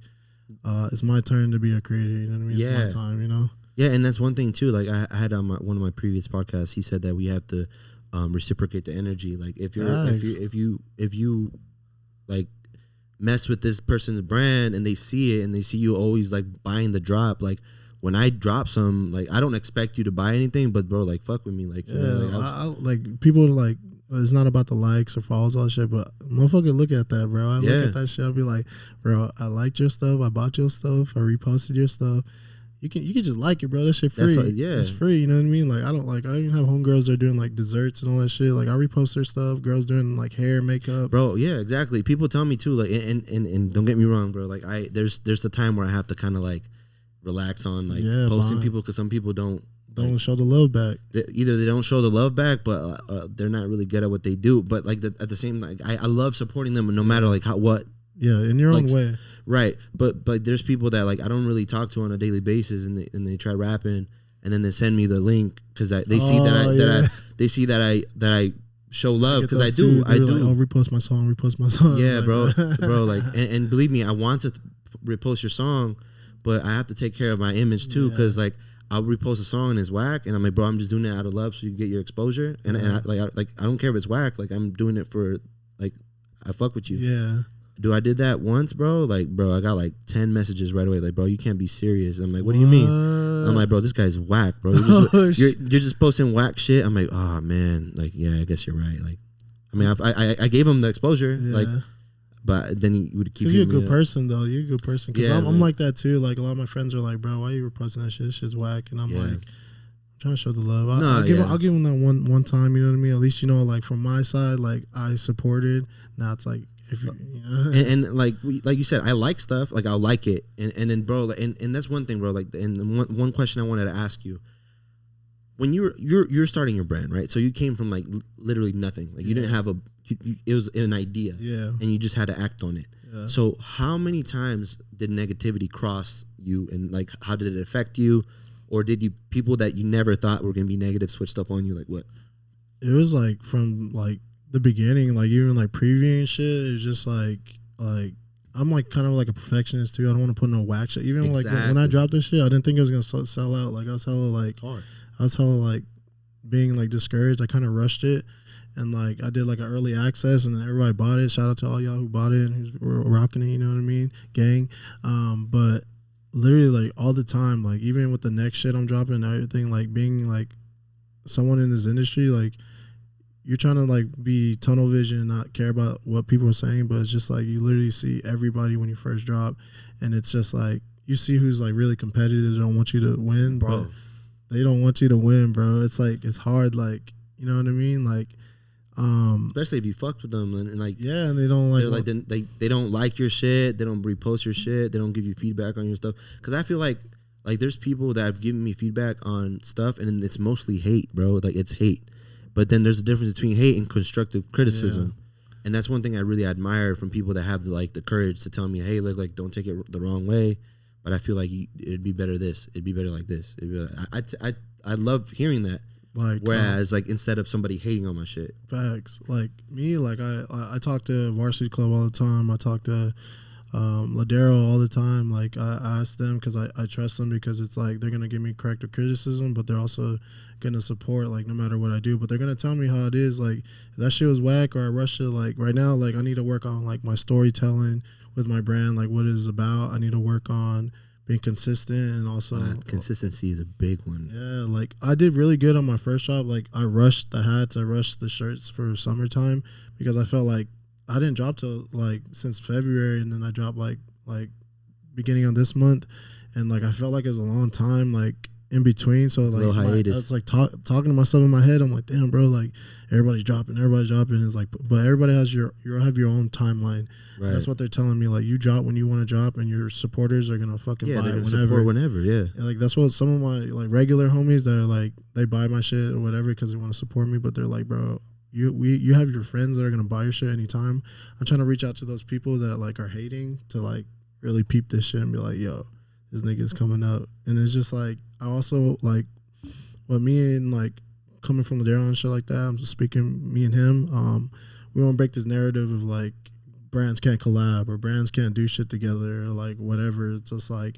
it's my turn to be a creator. You know what I mean? Yeah. It's my time. You know. Yeah, and that's one thing too. Like I had on one of my previous podcasts, he said that we have to reciprocate the energy. Like if you like mess with this person's brand and they see it and they see you always like buying the drop, like when I drop some, like I don't expect you to buy anything, but bro, like fuck with me, like, you know, I like people like, it's not about the likes or follows, all that shit, but motherfucker look at that, bro. I look at that shit, I'll be like, bro, I liked your stuff, I bought your stuff, I reposted your stuff. You can just like it, bro. That shit free. It's free. You know what I mean? Like I even have homegirls that are doing like desserts and all that shit. Like I repost their stuff. Girls doing like hair, makeup. Bro, yeah, exactly. People tell me too, like, and don't get me wrong, bro. Like there's the time where I have to kind of like relax on like posting people, because some people don't show the love back. Either they don't show the love back, but they're not really good at what they do. But like at the same, like I love supporting them, no matter like what. Yeah, in your own way. Right, but there's people that like I don't really talk to on a daily basis, and they try rapping, and then they send me the link because they see that I show love, because I do. Like, oh, repost my song. Yeah, like, bro, like and believe me, I want to repost your song, but I have to take care of my image too, because like I'll repost a song and it's whack, and I'm like, bro, I'm just doing it out of love so you get your exposure, and I don't care if it's whack, like I'm doing it for like I fuck with you. Yeah. I did that once, bro. Like, bro, I got like 10 messages right away. Like, bro, you can't be serious. I'm like, what do you mean? I'm like, bro, this guy's whack, bro. You're just posting whack shit. I'm like, oh man, like, yeah, I guess you're right. Like, I mean, I gave him the exposure, like, but then he would keep. You're a good person, though. You're a good person. Because I'm like that too. Like a lot of my friends are like, bro, why you were posting that shit? This shit's whack. And I'm like, I'm trying to show the love. I'll give him that one time. You know what I mean? At least, you know, like from my side, like I supported. Now it's like. And like you said, I like stuff, like I'll like it, and then bro, and that's one thing, bro. Like, and one question I wanted to ask you: when you're starting your brand, right? So you came from like literally nothing, like you didn't have it was an idea, and you just had to act on it. Yeah. So how many times did negativity cross you, and like how did it affect you, or did you people that you never thought were gonna be negative switched up on you? Like what? It was like from like the beginning, like even like previewing shit, it's just like I'm like kind of like a perfectionist too. I don't want to put no whack shit. Even like when I dropped this shit, I didn't think it was gonna sell out. Like I was hella like being like discouraged. I kind of rushed it, and like I did like an early access, and then everybody bought it. Shout out to all y'all who bought it and who's rocking it. You know what I mean, gang. But literally like all the time, like even with the next shit I'm dropping and everything, like being like someone in this industry, like. You're trying to like be tunnel vision and not care about what people are saying, but it's just like you literally see everybody when you first drop, and it's just like you see who's like really competitive. They don't want you to win, bro. But they don't want you to win, bro. It's like it's hard, like you know what I mean, like especially if you fucked with them and like and they don't like they don't like your shit, they don't repost your shit, they don't give you feedback on your stuff. Because I feel like there's people that have given me feedback on stuff, and it's mostly hate, bro. Like it's hate. But then there's a difference between hate and constructive criticism. And that's one thing I really admire from people that have the courage to tell me, hey, look, like don't take it the wrong way, but I feel like it'd be better this, it'd be better like this. I love hearing that. Like whereas like instead of somebody hating on my shit. Facts. Like me, like I talk to Varsity Club all the time. I talk to Ladero all the time. Like I ask them because I trust them, because it's like they're gonna give me corrective criticism, but they're also gonna support like no matter what I do. But they're gonna tell me how it is. Like if that shit was whack or I rushed it, like right now, like I need to work on like my storytelling with my brand, like what it is about. I need to work on being consistent, and also consistency is a big one. Yeah, like I did really good on my first job. Like I rushed the hats, I rushed the shirts for summertime because I felt like I didn't drop till like since February, and then I dropped like beginning of this month, and like I felt like it was a long time like in between. So like I was like talking to myself in my head. I'm like, damn, bro, like everybody's dropping. It's like, but everybody has you have your own timeline. Right. That's what they're telling me. Like you drop when you want to drop, and your supporters are gonna fucking buy it whenever. Yeah. And like that's what some of my like regular homies that are like they buy my shit or whatever because they want to support me, but they're like, bro, you have your friends that are gonna buy your shit anytime. I'm trying to reach out to those people that like are hating to like really peep this shit and be like, yo, this nigga's coming up. And it's just like I also like what me and like coming from the Daryl and shit like that. I'm just speaking me and him. We want to break this narrative of like brands can't collab or brands can't do shit together or like whatever. It's just like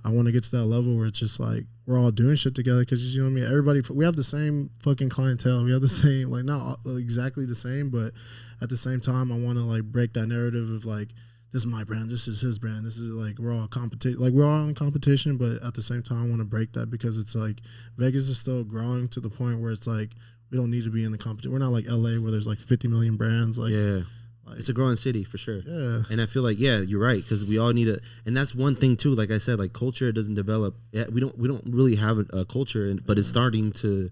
I want to get to that level where it's just like we're all doing shit together because you know what I mean. Everybody, we have the same fucking clientele. We have the same like not exactly the same, but at the same time, I want to like break that narrative of like this is my brand, this is his brand, this is like we're all competition, like we're all in competition, but at the same time, I want to break that because it's like Vegas is still growing to the point where it's like we don't need to be in the competition. We're not like LA where there's like 50 million brands. Like yeah. Like, it's a growing city for sure. Yeah. And I feel like, yeah, you're right. Cause we all need and that's one thing too. Like I said, like culture doesn't develop. Yeah, we don't really have a culture, but it's starting to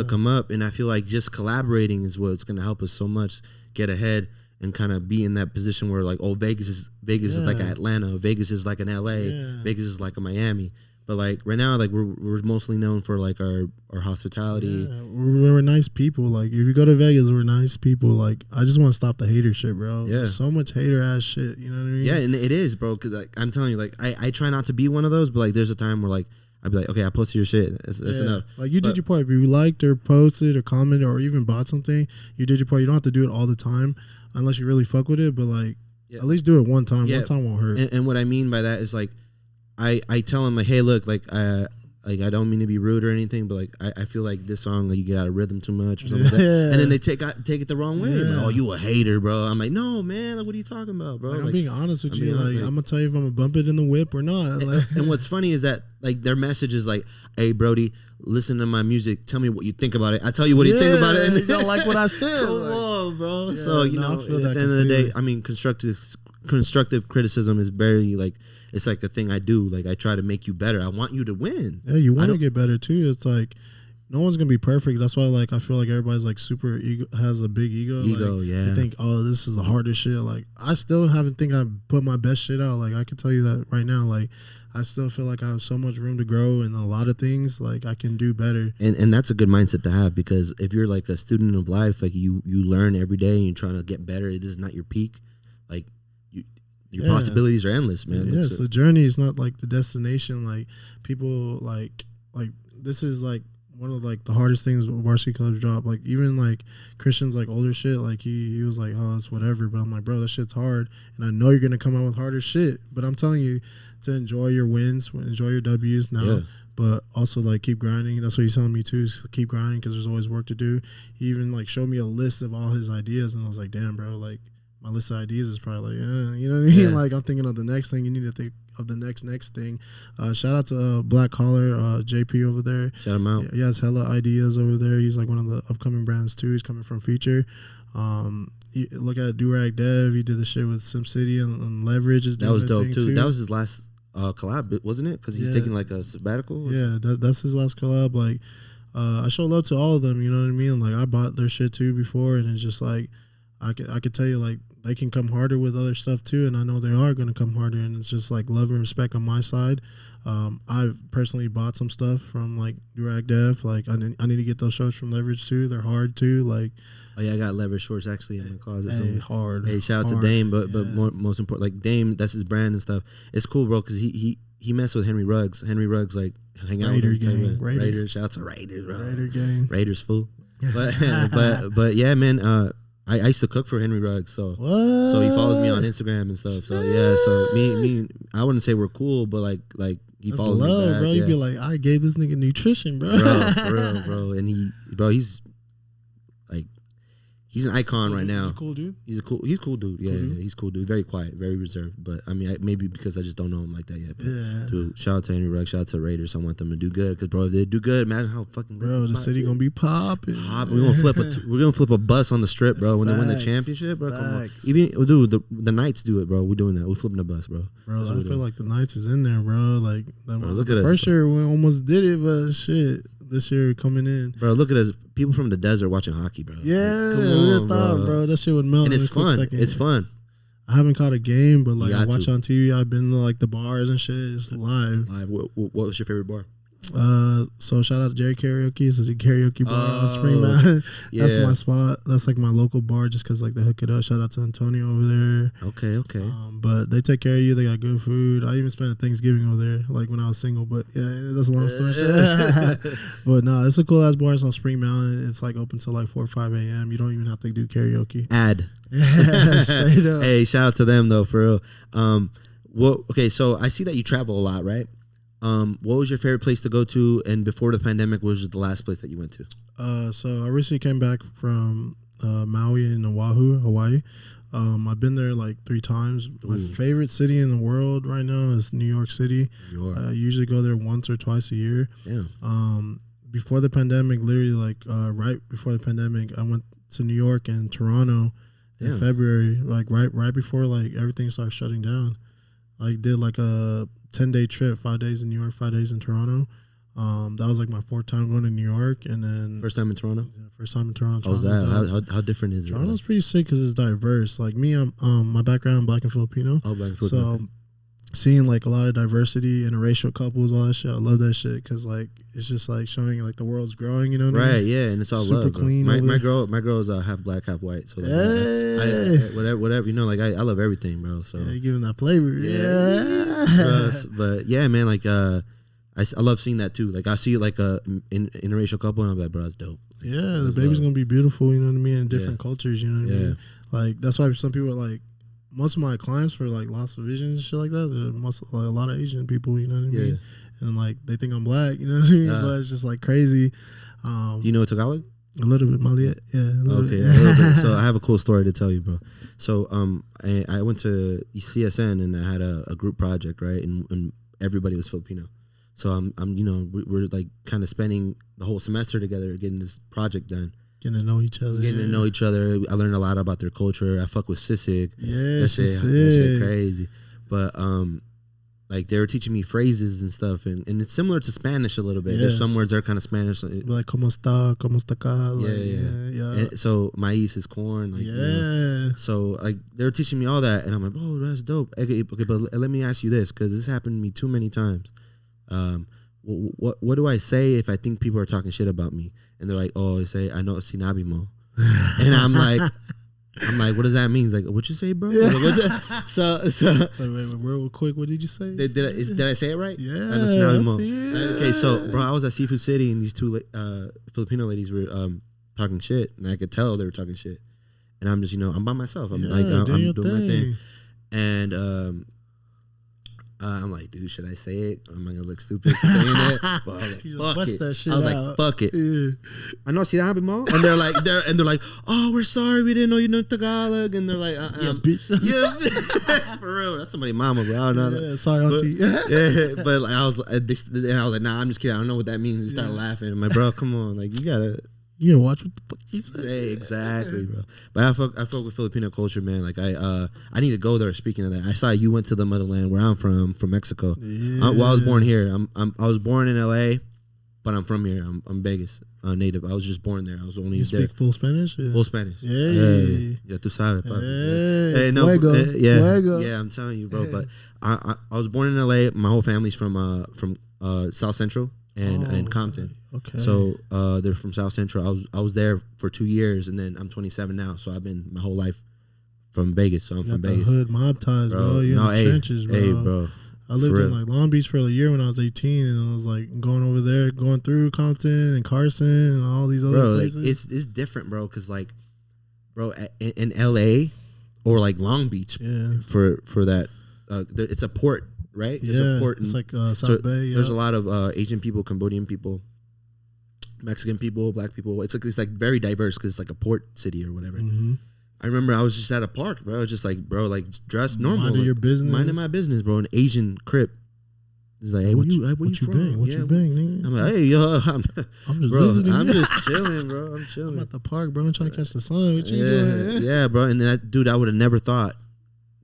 come up. And I feel like just collaborating is what's going to help us so much get ahead and kind of be in that position where like, oh, Vegas is like Atlanta. Vegas is like an LA. Yeah. Vegas is like a Miami. But like right now, like we're mostly known for like our hospitality. Yeah, we're nice people. Like if you go to Vegas, we're nice people. Like I just want to stop the hater shit, bro. Yeah, there's so much hater ass shit. You know what I mean? Yeah, and it is, bro. Because like, I'm telling you, like I try not to be one of those, but like there's a time where like I'd be like, okay, I posted your shit. That's enough. Like you did your part. If you liked or posted or commented or even bought something, you did your part. You don't have to do it all the time unless you really fuck with it. But like at least do it one time. Yeah. One time won't hurt. And what I mean by that is like. I tell him like, hey, look, like I don't mean to be rude or anything, but like I feel like this song like, you get out of rhythm too much or something like that. And then they take it the wrong way. Like, oh, you a hater, bro. I'm like, no, man. Like, what are you talking about, bro? Like, I'm being honest with you. Like, I'm gonna tell you if I'm gonna bump it in the whip or not. Like, and what's funny is that like their message is like, hey, Brody, listen to my music. Tell me what you think about it. I tell you what you think about it. And you don't like what I said. Come on, bro. Yeah, so you know, at the end of the day, I mean, constructive criticism is very like. It's like a thing I do. Like I try to make you better. I want you to win. Yeah, you want to get better too. It's like no one's gonna be perfect. That's why like I feel like everybody's like super ego, has a big ego. Like, yeah. They think, oh, this is the hardest shit. Like I still haven't think I put my best shit out. Like I can tell you that right now. Like I still feel like I have so much room to grow in a lot of things. Like I can do better. And that's a good mindset to have because if you're like a student of life, like you learn every day and you're trying to get better. This is not your peak. Like. Your possibilities are endless, man. Yeah, it's the journey. It's not like the destination. Like people like this is like one of like the hardest things varsity clubs drop. Like even like Christian's like older shit. Like he was like, oh, it's whatever. But I'm like, bro, that shit's hard, and I know you're gonna come out with harder shit. But I'm telling you to enjoy your wins, enjoy your W's now. Yeah. But also like keep grinding. That's what he's telling me too. Is keep grinding because there's always work to do. He even like showed me a list of all his ideas, and I was like, damn, bro, like. My list of ideas is probably like, you know what I mean? Yeah. Like I'm thinking of the next thing. You need to think of the next thing. Shout out to Black Collar, JP over there. Shout him out. He has hella ideas over there. He's like one of the upcoming brands too. He's coming from Feature. Look at Durag Dev. He did the shit with SimCity and Leverage. That was dope too. That was his last collab, wasn't it? Because he's taking like a sabbatical. Yeah, that's his last collab. Like I show love to all of them. You know what I mean? Like I bought their shit too before, and it's just like I could tell you like. They can come harder with other stuff too, and I know they are going to come harder, and it's just like love and respect on my side. I've personally bought some stuff from like Durag Dev. Like I need to get those shorts from Leverage too. They're hard too. Like oh yeah, I got Leverage shorts actually in my closet. Hey, hard. Hey, shout out to Dame, but most important, like Dame, that's his brand and stuff. It's cool, bro, because he messed with Henry Ruggs. Henry Ruggs like hang out Raider with him. Gang. Raiders. Shout out to Raiders, bro. Raider gang. Raiders fool. but yeah, man. I used to cook for Henry Ruggs, so he follows me on Instagram and stuff. So yeah, so me, I wouldn't say we're cool, but like he that's follows love, me back. Bro. Yeah. You'd be like, I gave this nigga nutrition, bro. Bro, for real, bro. And he's He's an icon right now. He's a cool dude. He's a cool dude. Yeah, he's cool dude. Very quiet, very reserved. But I mean, maybe because I just don't know him like that yet. But dude, shout out to Henry Rugg, shout out to Raiders. I want them to do good because bro, if they do good, imagine how fucking the city gonna be popping. We're gonna flip a bus on the strip, bro. When they win the championship, bro. Come on. Even dude, the Knights do it, bro. We're doing that. We're flipping the bus, bro. Bro, I feel like the Knights is in there, bro. Like look at us. First year we almost did it, but shit. This year coming in, bro. Look at us, people from the desert watching hockey, bro. Yeah, like, bro. That shit would melt. And it's fun. It's fun. I haven't caught a game, but like I watch on TV. I've been to like the bars and shit. It's live. What was your favorite bar? So shout out to Jerry Karaoke. It's a karaoke bar on Spring Mountain. That's my spot. That's like my local bar, just cause like they hook it up. Shout out to Antonio over there. Okay. But they take care of you. They got good food. I even spent a Thanksgiving over there, like when I was single. But yeah, that's a long story. But no, it's a cool ass bar. It's on Spring Mountain. It's like open till like 4 or 5 a.m. You don't even have to do karaoke. Straight up. Hey, shout out to them though, for real. Okay, so I see that you travel a lot, right? What was your favorite place to go to? And before the pandemic, what was the last place that you went to? So I recently came back from Maui and Oahu, Hawaii. I've been there like 3 times. My favorite city in the world right now is New York City. I usually go there once or twice a year. Yeah. Before the pandemic, literally like right before the pandemic, I went to New York and Toronto in February, like right before like everything started shutting down. I did like a 10-day trip, 5 days in New York, 5 days in Toronto. That was like my 4th time going to New York, and then first time in Toronto. First time in Toronto. How's that? How different is it? Toronto's pretty sick because it's diverse. Like me, I'm my background, I'm Black and Filipino. Oh, Black and Filipino. So seeing like a lot of diversity, interracial couples, all that shit, I love that shit because like it's just like showing like the world's growing. You know what I mean? Right. Yeah, and it's all super love, clean. My girl's half black, half white. So like, I whatever. You know, like I love everything, bro. So you're giving that flavor. But yeah, man, like I love seeing that too. Like I see like a interracial couple, and I'm like, bro, that's dope. Yeah, the baby's gonna be beautiful. You know what I mean? In different cultures. You know what I mean? Like that's why some people are like. Most of my clients for like loss of vision and shit like that, they're a lot of Asian people, you know what I mean? And like they think I'm black, you know what I mean? But it's just like crazy. Do you know Tagalog? A little bit, Maliet. Yeah. A little bit. So I have a cool story to tell you, bro. So I went to CSN and I had a group project, right? And everybody was Filipino. So I'm you know, we're like kind of spending the whole semester together getting this project done. Getting to know each other. I learned a lot about their culture. I fuck with Sisig. Yeah, that shit crazy. But like they were teaching me phrases and stuff, and it's similar to Spanish a little bit. There's some words that are kind of Spanish, like "Cómo está?" "Cómo está acá?" Yeah. And so maíz is corn. Like, you know, so like they were teaching me all that, and I'm like, oh, that's dope. Okay, but let me ask you this, because this happened to me too many times. What do I say if I think people are talking shit about me? And they're like, oh, I say, I know sinabi mo. And I'm like, what does that mean? He's like, what you say, bro? Like, so wait, real quick, what did you say? Did I say it right? Yeah. I know sinabi mo. Okay, so bro, I was at Seafood City and these 2 Filipino ladies were talking shit, and I could tell they were talking shit. And I'm just, I'm by myself. I'm I'm doing my thing. And I'm like, dude, should I say it? Am I gonna look stupid for saying it? But I was like, fuck it. I was like, fuck it. Yeah. I know sinabi mo, and they're like, oh, we're sorry, we didn't know you know Tagalog, and they're like, bitch. Yeah, for real, that's somebody's mama, bro. I don't know. Yeah, sorry, auntie. But like, I was like, nah, I'm just kidding. I don't know what that means. They started laughing. I'm like, bro, come on, like you gotta watch what the fuck he said. Exactly, bro. But I fuck with Filipino culture, man. Like I need to go there. Speaking of that, I saw you went to the motherland where I'm from Mexico. Yeah. I was born here. I was born in LA, but I'm from here. I'm Vegas native. I was just born there. I was only you there. Speak full Spanish? Yeah. Full Spanish. Yeah. Ya tú sabes, papi. Hey, no. Fuego. Yeah, I'm telling you, bro. But I was born in LA. My whole family's from South Central and Compton. Okay. So they're from South Central. I was there for 2 years, and then I'm 27 now. So I've been my whole life from Vegas. So I'm from Vegas. Hood mob ties, bro. You're in the trenches, bro. Hey, bro. I lived in like Long Beach for a year when I was 18, and I was like going over there, going through Compton and Carson and all these other places. Like, it's different, bro. Because like, bro, in LA or like Long Beach, for that, it's a port, right? Yeah, it's like South Bay. Yeah. There's a lot of Asian people, Cambodian people. Mexican people, black people. It's like very diverse because it's like a port city or whatever. Mm-hmm. I remember I was just at a park, bro. Just like, bro, like dressed normal. Minding like, your business. Minding my business, bro. An Asian Crip. He's like, hey, where you from? Bang? What you bang, nigga? I'm like, hey, yo, I'm just bro, visiting. I'm just chilling, bro. I'm chilling. I'm at the park, bro. I'm trying to catch the sun. What you doing? Yeah, bro. And that dude, I would have never thought,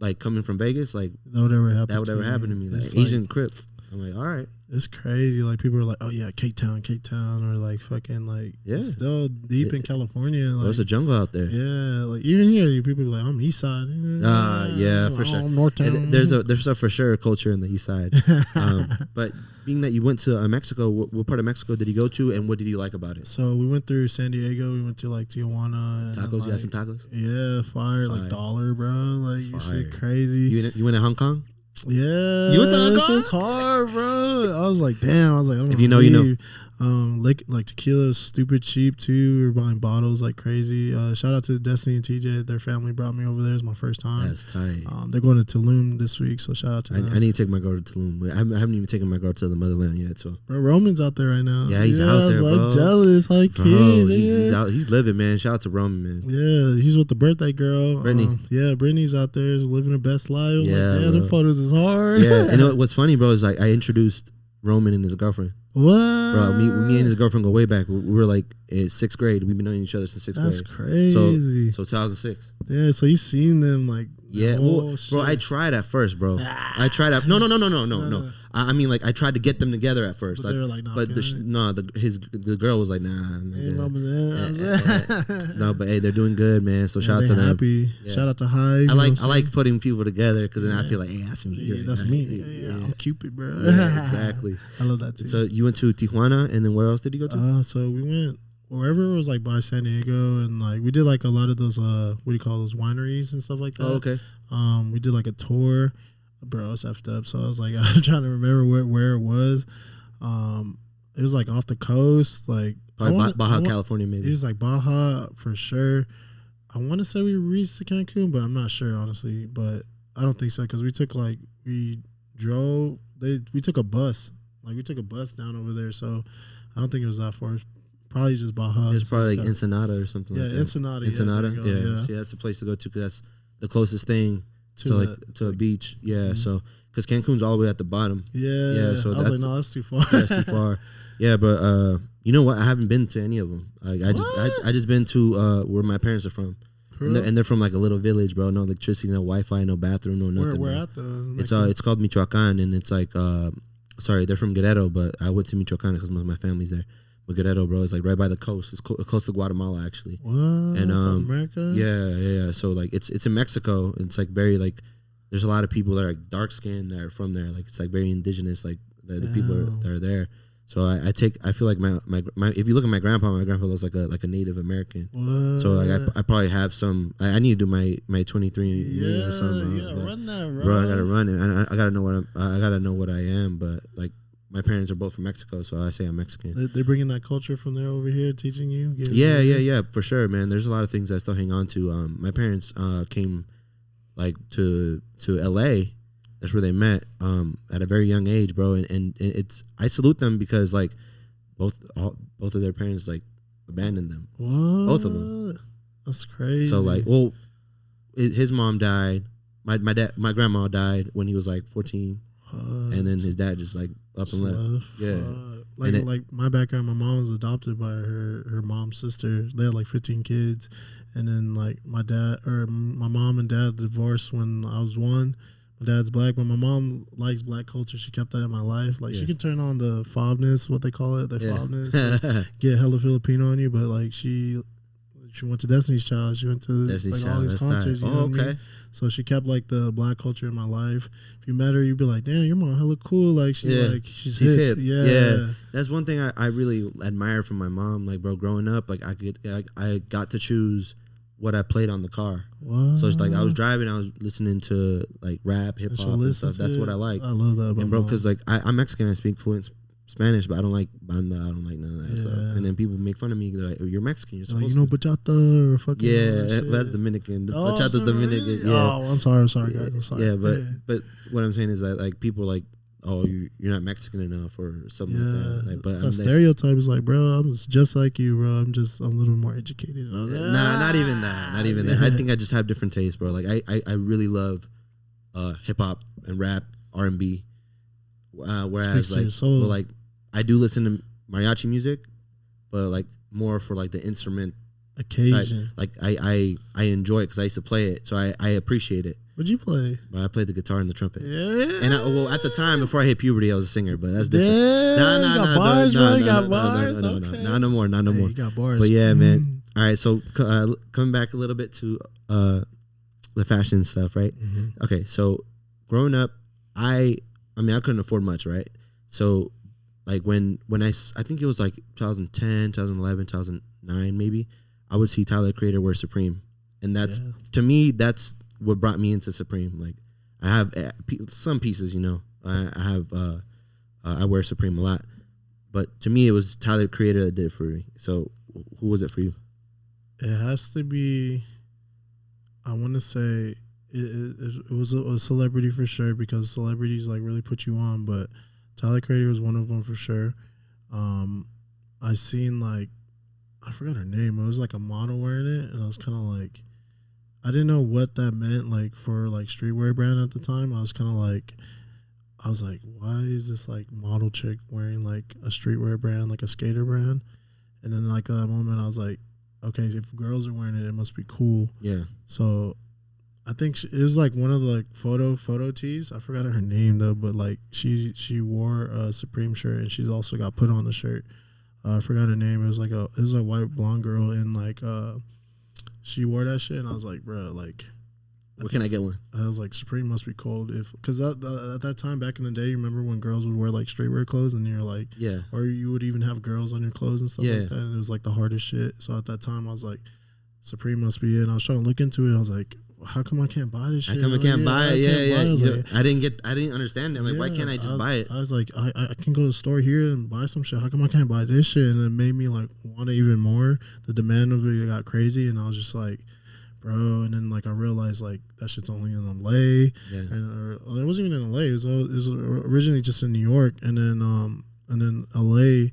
like coming from Vegas, like that would ever happen to me. Like Asian Crip. I'm like, all right. It's crazy. Like people are like, oh yeah, Cape Town, or like fucking like it's still deep in California. Like, there's a jungle out there. Yeah, like even here, people are like, I'm East Side. Yeah, for sure. North Town. There's a for sure culture in the East Side. But being that you went to Mexico, what part of Mexico did you go to, and what did you like about it? So we went through San Diego. We went to like Tijuana. Tacos, you had like, some tacos. Yeah, fire. Like dollar, bro. Like you shit crazy. You went to Hong Kong. Yeah, you went to Hong Kong? This was hard, bro. I was like, damn. I was like, I don't if you know, you know. Like tequila is stupid cheap too. We were buying bottles like crazy. Shout out to Destiny and TJ. Their family brought me over there. It's my first time. That's tight. They're going to Tulum this week, so shout out to them. I need to take my girl to Tulum. I haven't even taken my girl to the motherland yet. So, bro, Roman's out there right now. Yeah, he's out there, bro. I'm jealous. Hi, kid. He's out. He's living, man. Shout out to Roman, man. Yeah, he's with the birthday girl, Brittany. Yeah, Brittany's out there living her best life. Yeah, like, damn, the photos is hard. Yeah, and what's funny, bro, is like I introduced Roman and his girlfriend. What? Bro, me and his girlfriend go way back. We were like in 6th grade. We've been knowing each other since 6th grade. That's crazy. So 2006. Yeah, so you seen them like. Yeah, well, bro, I tried at first, bro. I tried at no. I mean, like I tried to get them together at first. But they were like, nah, but the girl was like, nah. No, but hey, they're doing good, man. So shout out to them. Happy. Yeah. Shout out to Hive. I like putting people together because then I feel like, hey, that's me. Yeah, that's me. Yeah, I'm Cupid, bro. Yeah, exactly. I love that too. So you went to Tijuana, and then where else did you go to? So we went wherever it was like by San Diego, and like we did like a lot of those what do you call those wineries and stuff like that. Oh, okay. We did like a tour, bro. It's effed up. So I was like, I'm trying to remember where it was. It was like off the coast, like probably Baja California, maybe. It was like Baja for sure. I want to say we reached to Cancun, but I'm not sure honestly. But I don't think so because we took we took a bus. Like we took a bus down over there, so I don't think it was that far. Probably just Baja. It's probably like Ensenada or something like that. Ensenada. Ensenada, yeah. See, that's the place to go to because that's the closest thing to a beach. Yeah, mm-hmm. So because Cancun's all the way at the bottom. Yeah. So I was like, no, that's too far. That's too far. Yeah, but you know what? I haven't been to any of them. Like I just been to where my parents are from. And they're from like a little village, bro. No electricity, no Wi-Fi, no bathroom, no nothing. Where at though? It's called Michoacan, and it's like sorry, they're from Guerrero, but I went to Michoacan because my family's there. But Guerrero, bro, is like right by the coast. It's close to Guatemala, actually. What? And South America? Yeah. So like it's in Mexico. It's like very like there's a lot of people that are like dark skinned that are from there. Like it's like very indigenous. Like the people that are there. So I feel like my if you look at my grandpa looks like a Native American. What? So like I probably have some. I need to do my 23 or something. Yeah, run that, bro. I gotta run it. I gotta know what I am. But like my parents are both from Mexico, so I say I'm Mexican. They're bringing that culture from there over here, teaching you. Yeah, for sure, man. There's a lot of things I still hang on to. My parents came like to LA. That's where they met at a very young age, bro. And it's I salute them because like both of their parents like abandoned them. What? Both of them. That's crazy. So like, well, his mom died. My grandma died when he was like 14, and then his dad just like up and left. Yeah. Like my background, my mom was adopted by her mom's sister. They had like 15 kids, and then like my mom and dad divorced when I was 1. My dad's black, but my mom likes black culture. She kept that in my life. Like she could turn on the fobness, what they call it, fobness, get hella Filipino on you. But like she went to Destiny's Child. She went to all these concerts. You know what I mean? So she kept like the black culture in my life. If you met her, you'd be like, "Damn, your mom hella cool." Like she's hip. Yeah, that's one thing I really admire from my mom. Like, bro, growing up, like I got to choose what I played on the car. What? So it's like I was driving, I was listening to like rap, hip hop, and stuff. That's what I like. I love that, bro. Because like I'm Mexican, I speak fluent Spanish, but I don't like banda. I don't like none of that stuff. And then people make fun of me. They're like, oh, "You're Mexican. You're supposed to." Bachata or fucking. Yeah, that's Dominican. The bachata Dominican. Yeah. Oh, I'm sorry, guys. I'm sorry. Yeah, but what I'm saying is that like people like oh, you're not Mexican enough or something like that. Like, but that stereotype is like, bro, I'm just like you, bro. I'm a little more educated. Nah, not even that. Not even that. I think I just have different tastes, bro. Like I really love hip hop and rap, R&B. Whereas like I do listen to mariachi music, but like more for like the instrument occasion. Like I enjoy it because I used to play it, so I appreciate it. What'd you play? I played the guitar and the trumpet. Yeah. And at the time before I hit puberty, I was a singer, but that's different. Yeah. Nah, got bars, bro. You got bars. No, not no more. You got bars. But yeah, man. All right, so coming back a little bit to the fashion stuff, right? Mm-hmm. Okay, so growing up, I couldn't afford much, right? So like when I think it was like 2010, 2011, 2009 maybe, I would see Tyler the Creator wear Supreme, and that's to me that's what brought me into Supreme. Like I have some pieces, you know, I wear Supreme a lot, but to me it was Tyler the Creator that did it for me. So who was it for you? It has to be, I want to say it was a celebrity for sure, because celebrities like really put you on, but Tyler Creator was one of them for sure. I seen like, I forgot her name. It was like a model wearing it, and I was kind of like, I didn't know what that meant like for like streetwear brand at the time. I was like, why is this like model chick wearing like a streetwear brand, like a skater brand? And then like at that moment I was like, okay, if girls are wearing it, it must be cool. Yeah. So I think it was like one of the like photo tees. I forgot her name though, but like she wore a Supreme shirt, and she's also got put on the shirt. I forgot her name. It was a white blonde girl, and like she wore that shit, and I was like, bro, like, where can I get one? I was like, Supreme must be cold, because at that time back in the day, you remember when girls would wear like streetwear clothes, and you're like, yeah, or you would even have girls on your clothes and stuff like that, and it was like the hardest shit. So at that time, I was like, Supreme must be it. And I was trying to look into it. I was like, how come I can't buy this shit? How come I can't buy it? Yeah. I didn't understand it. I'm like, why can't I just buy it? I was like, I can go to the store here and buy some shit. How come I can't buy this shit? And it made me like want it even more. The demand of it got crazy, and I was just like, bro. And then like I realized like that shit's only in LA, and it wasn't even in LA. It was originally just in New York, and then LA.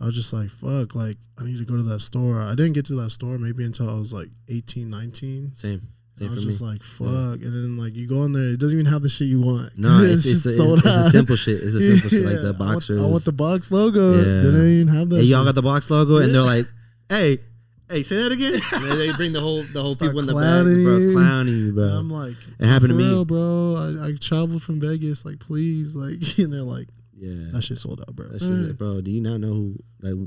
I was just like, fuck, like I need to go to that store. I didn't get to that store maybe until I was like 18, 19. Same. I was just like, fuck. And then like you go in there, it doesn't even have the shit you want. No, it's a simple shit. It's a simple shit, like the boxers. I want the box logo. Yeah. They don't even have that. Yeah, y'all got the box logo, and they're like, hey, say that again. And they bring the whole people in the back, bro, clowning you, bro. And I'm like, it happened to me, real, bro. I traveled from Vegas, like, please, like, and they're like, yeah, that shit sold out, bro. That shit, bro. Do you not know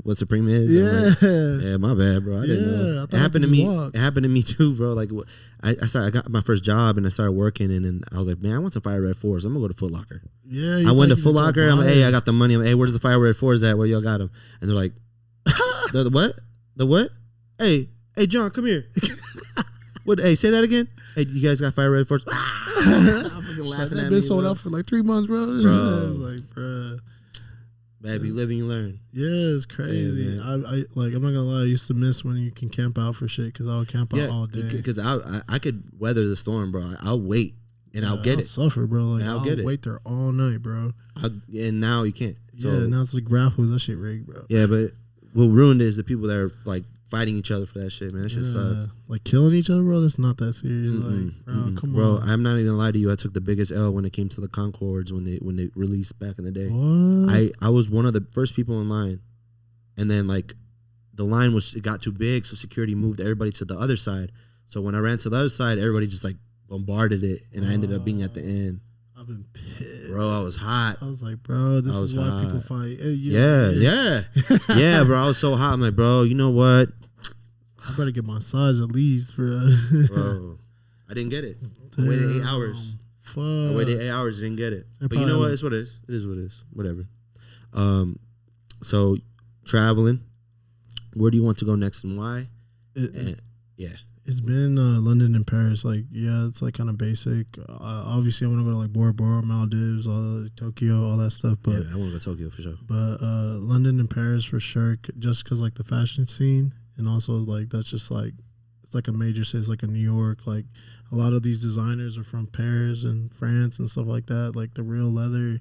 what Supreme is? Yeah, like, yeah, my bad, bro. I didn't know. It happened to me. It happened to me too, bro. Like I got my first job and I started working, and then I was like, man, I want some Fire Red 4s. I'm gonna go to Foot Locker. Yeah, I went to Foot Locker. I'm like, hey, I got the money. I'm like, hey, where's the Fire Red 4s at? Where y'all got them? And they're like, the what? The what? Hey, John, come here. What? Hey, say that again. Hey, you guys got Fire Red 4s? I'm fucking laughing at me. That been sold out for like 3 months, bro. Like, bro. Baby, you live and you learn. Yeah, it's crazy. Yeah, I like. I'm not gonna lie. I used to miss when you can camp out for shit, because I would camp out all day. Because I could weather the storm, bro. I'll wait and I'll get it. Suffer, bro. Like I'll wait there all night, bro. And now you can't. So, now it's like raffles. That shit rigged, bro. Yeah, but what ruined it is the people that are like fighting each other for that shit, man. That shit sucks. Like killing each other, bro. That's not that serious. Like, bro, come on, bro. I'm not even gonna lie to you. I took the biggest L when it came to the Concords when they released back in the day. What? I was one of the first people in line, and then like the line it got too big, so security moved everybody to the other side. So when I ran to the other side, everybody just like bombarded it, and I ended up being at the end. I've been pissed, bro. I was hot. I was like, bro, this is why people fight. Yeah, bro. I was so hot. I'm like, bro, you know what? I better get my size at least, bro. Bro, I didn't get it. I waited 8 hours. Fuck. I waited 8 hours, didn't get it. But you know what? It's what it is. It is what it is. Whatever. So traveling. Where do you want to go next, and why? It's been London and Paris. Like, yeah, it's like kind of basic. Obviously, I want to go to like Bora Bora, Maldives, Tokyo, all that stuff. But yeah, I want to go to Tokyo for sure. But London and Paris for sure, just because like the fashion scene, and also like that's just like it's like a major city. It's like a New York. Like a lot of these designers are from Paris and France and stuff like that. Like the real leather.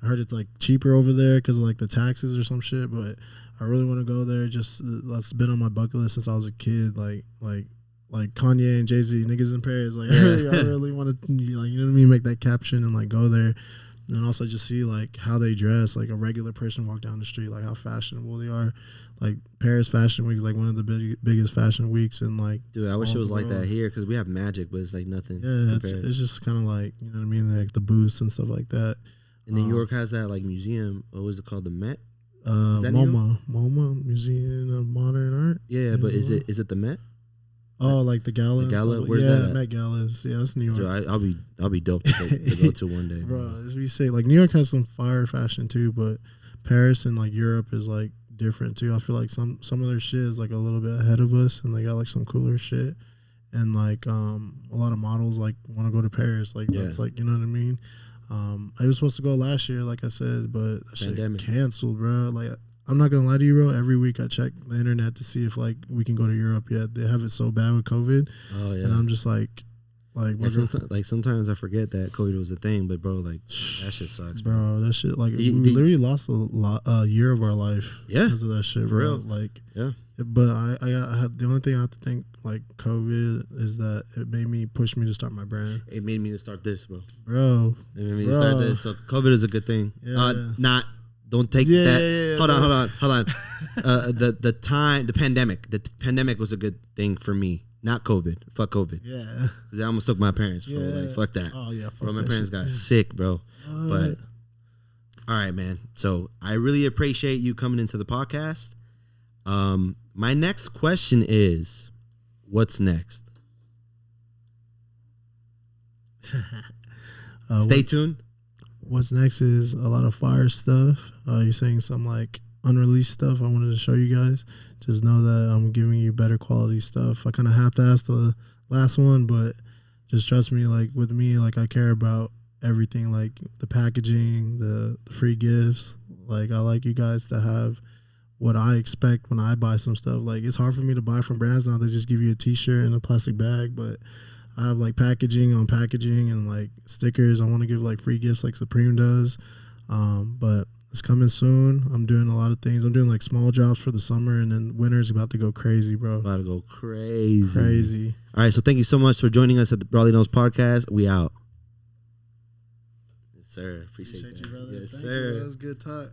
I heard it's like cheaper over there because of like the taxes or some shit. But I really want to go there. Just that's been on my bucket list since I was a kid. Like Kanye and Jay-Z, niggas in Paris. Like I really want to, like, you know what I mean, make that caption and like go there. And also just see like how they dress, like a regular person walk down the street, like how fashionable they are. Like Paris Fashion Week is like one of the biggest fashion weeks, and like, dude, I wish it was like that here because we have Magic, but it's like nothing. Yeah, it's just kind of like, you know what I mean, like the booths and stuff like that. And New York has that like museum. What was it called? The Met. MoMA Museum of Modern Art. Yeah, but is it the Met? Oh, like the gala. The gala, where's that? At? Met Galas. Yeah, that's New York. Dude, I'll be dope to go to one day, bro. As we say, like New York has some fire fashion too, but Paris and like Europe is like different too. I feel like some of their shit is like a little bit ahead of us, and they got like some cooler shit. And like a lot of models like want to go to Paris. Like that's like, you know what I mean. I was supposed to go last year, like I said, but that shit canceled, bro. Like, I'm not gonna lie to you, bro. Every week I check the internet to see if like we can go to Europe yet. They have it so bad with COVID. Oh yeah. And I'm just like sometimes I forget that COVID was a thing, but bro, like that shit sucks, bro. That shit, like, we literally lost a year of our life. Yeah, because of that shit, for bro. Real. Like, yeah. But I have the only thing I have to think like COVID is that it made me push me to start my brand. It made me to start this, bro. It made me to start this. So COVID is a good thing. Yeah. Don't take that. Yeah, hold on. The pandemic was a good thing for me. Not COVID. Fuck COVID. Yeah. Because I almost took my parents. Bro. Like, fuck that. Oh, yeah. Bro, my parents got sick, bro. But, all right, man. So, I really appreciate you coming into the podcast. My next question is, what's next? Stay tuned. What's next is a lot of fire stuff. You're saying some like unreleased stuff I wanted to show you guys. Just know that I'm giving you better quality stuff. I kind of half-assed the last one, but just trust me, like with me, like I care about everything, like the packaging, the free gifts. Like I like you guys to have what I expect when I buy some stuff. Like it's hard for me to buy from brands now. They just give you a t-shirt and a plastic bag, but I have like packaging on packaging and like stickers. I want to give like free gifts like Supreme does. But it's coming soon. I'm doing a lot of things. I'm doing like small drops for the summer, and then winter's about to go crazy, bro. About to go crazy. All right, so thank you so much for joining us at the RaulyKnows podcast. We out. Yes, sir. Appreciate you, brother. Yes, thank sir. You, that was good talk.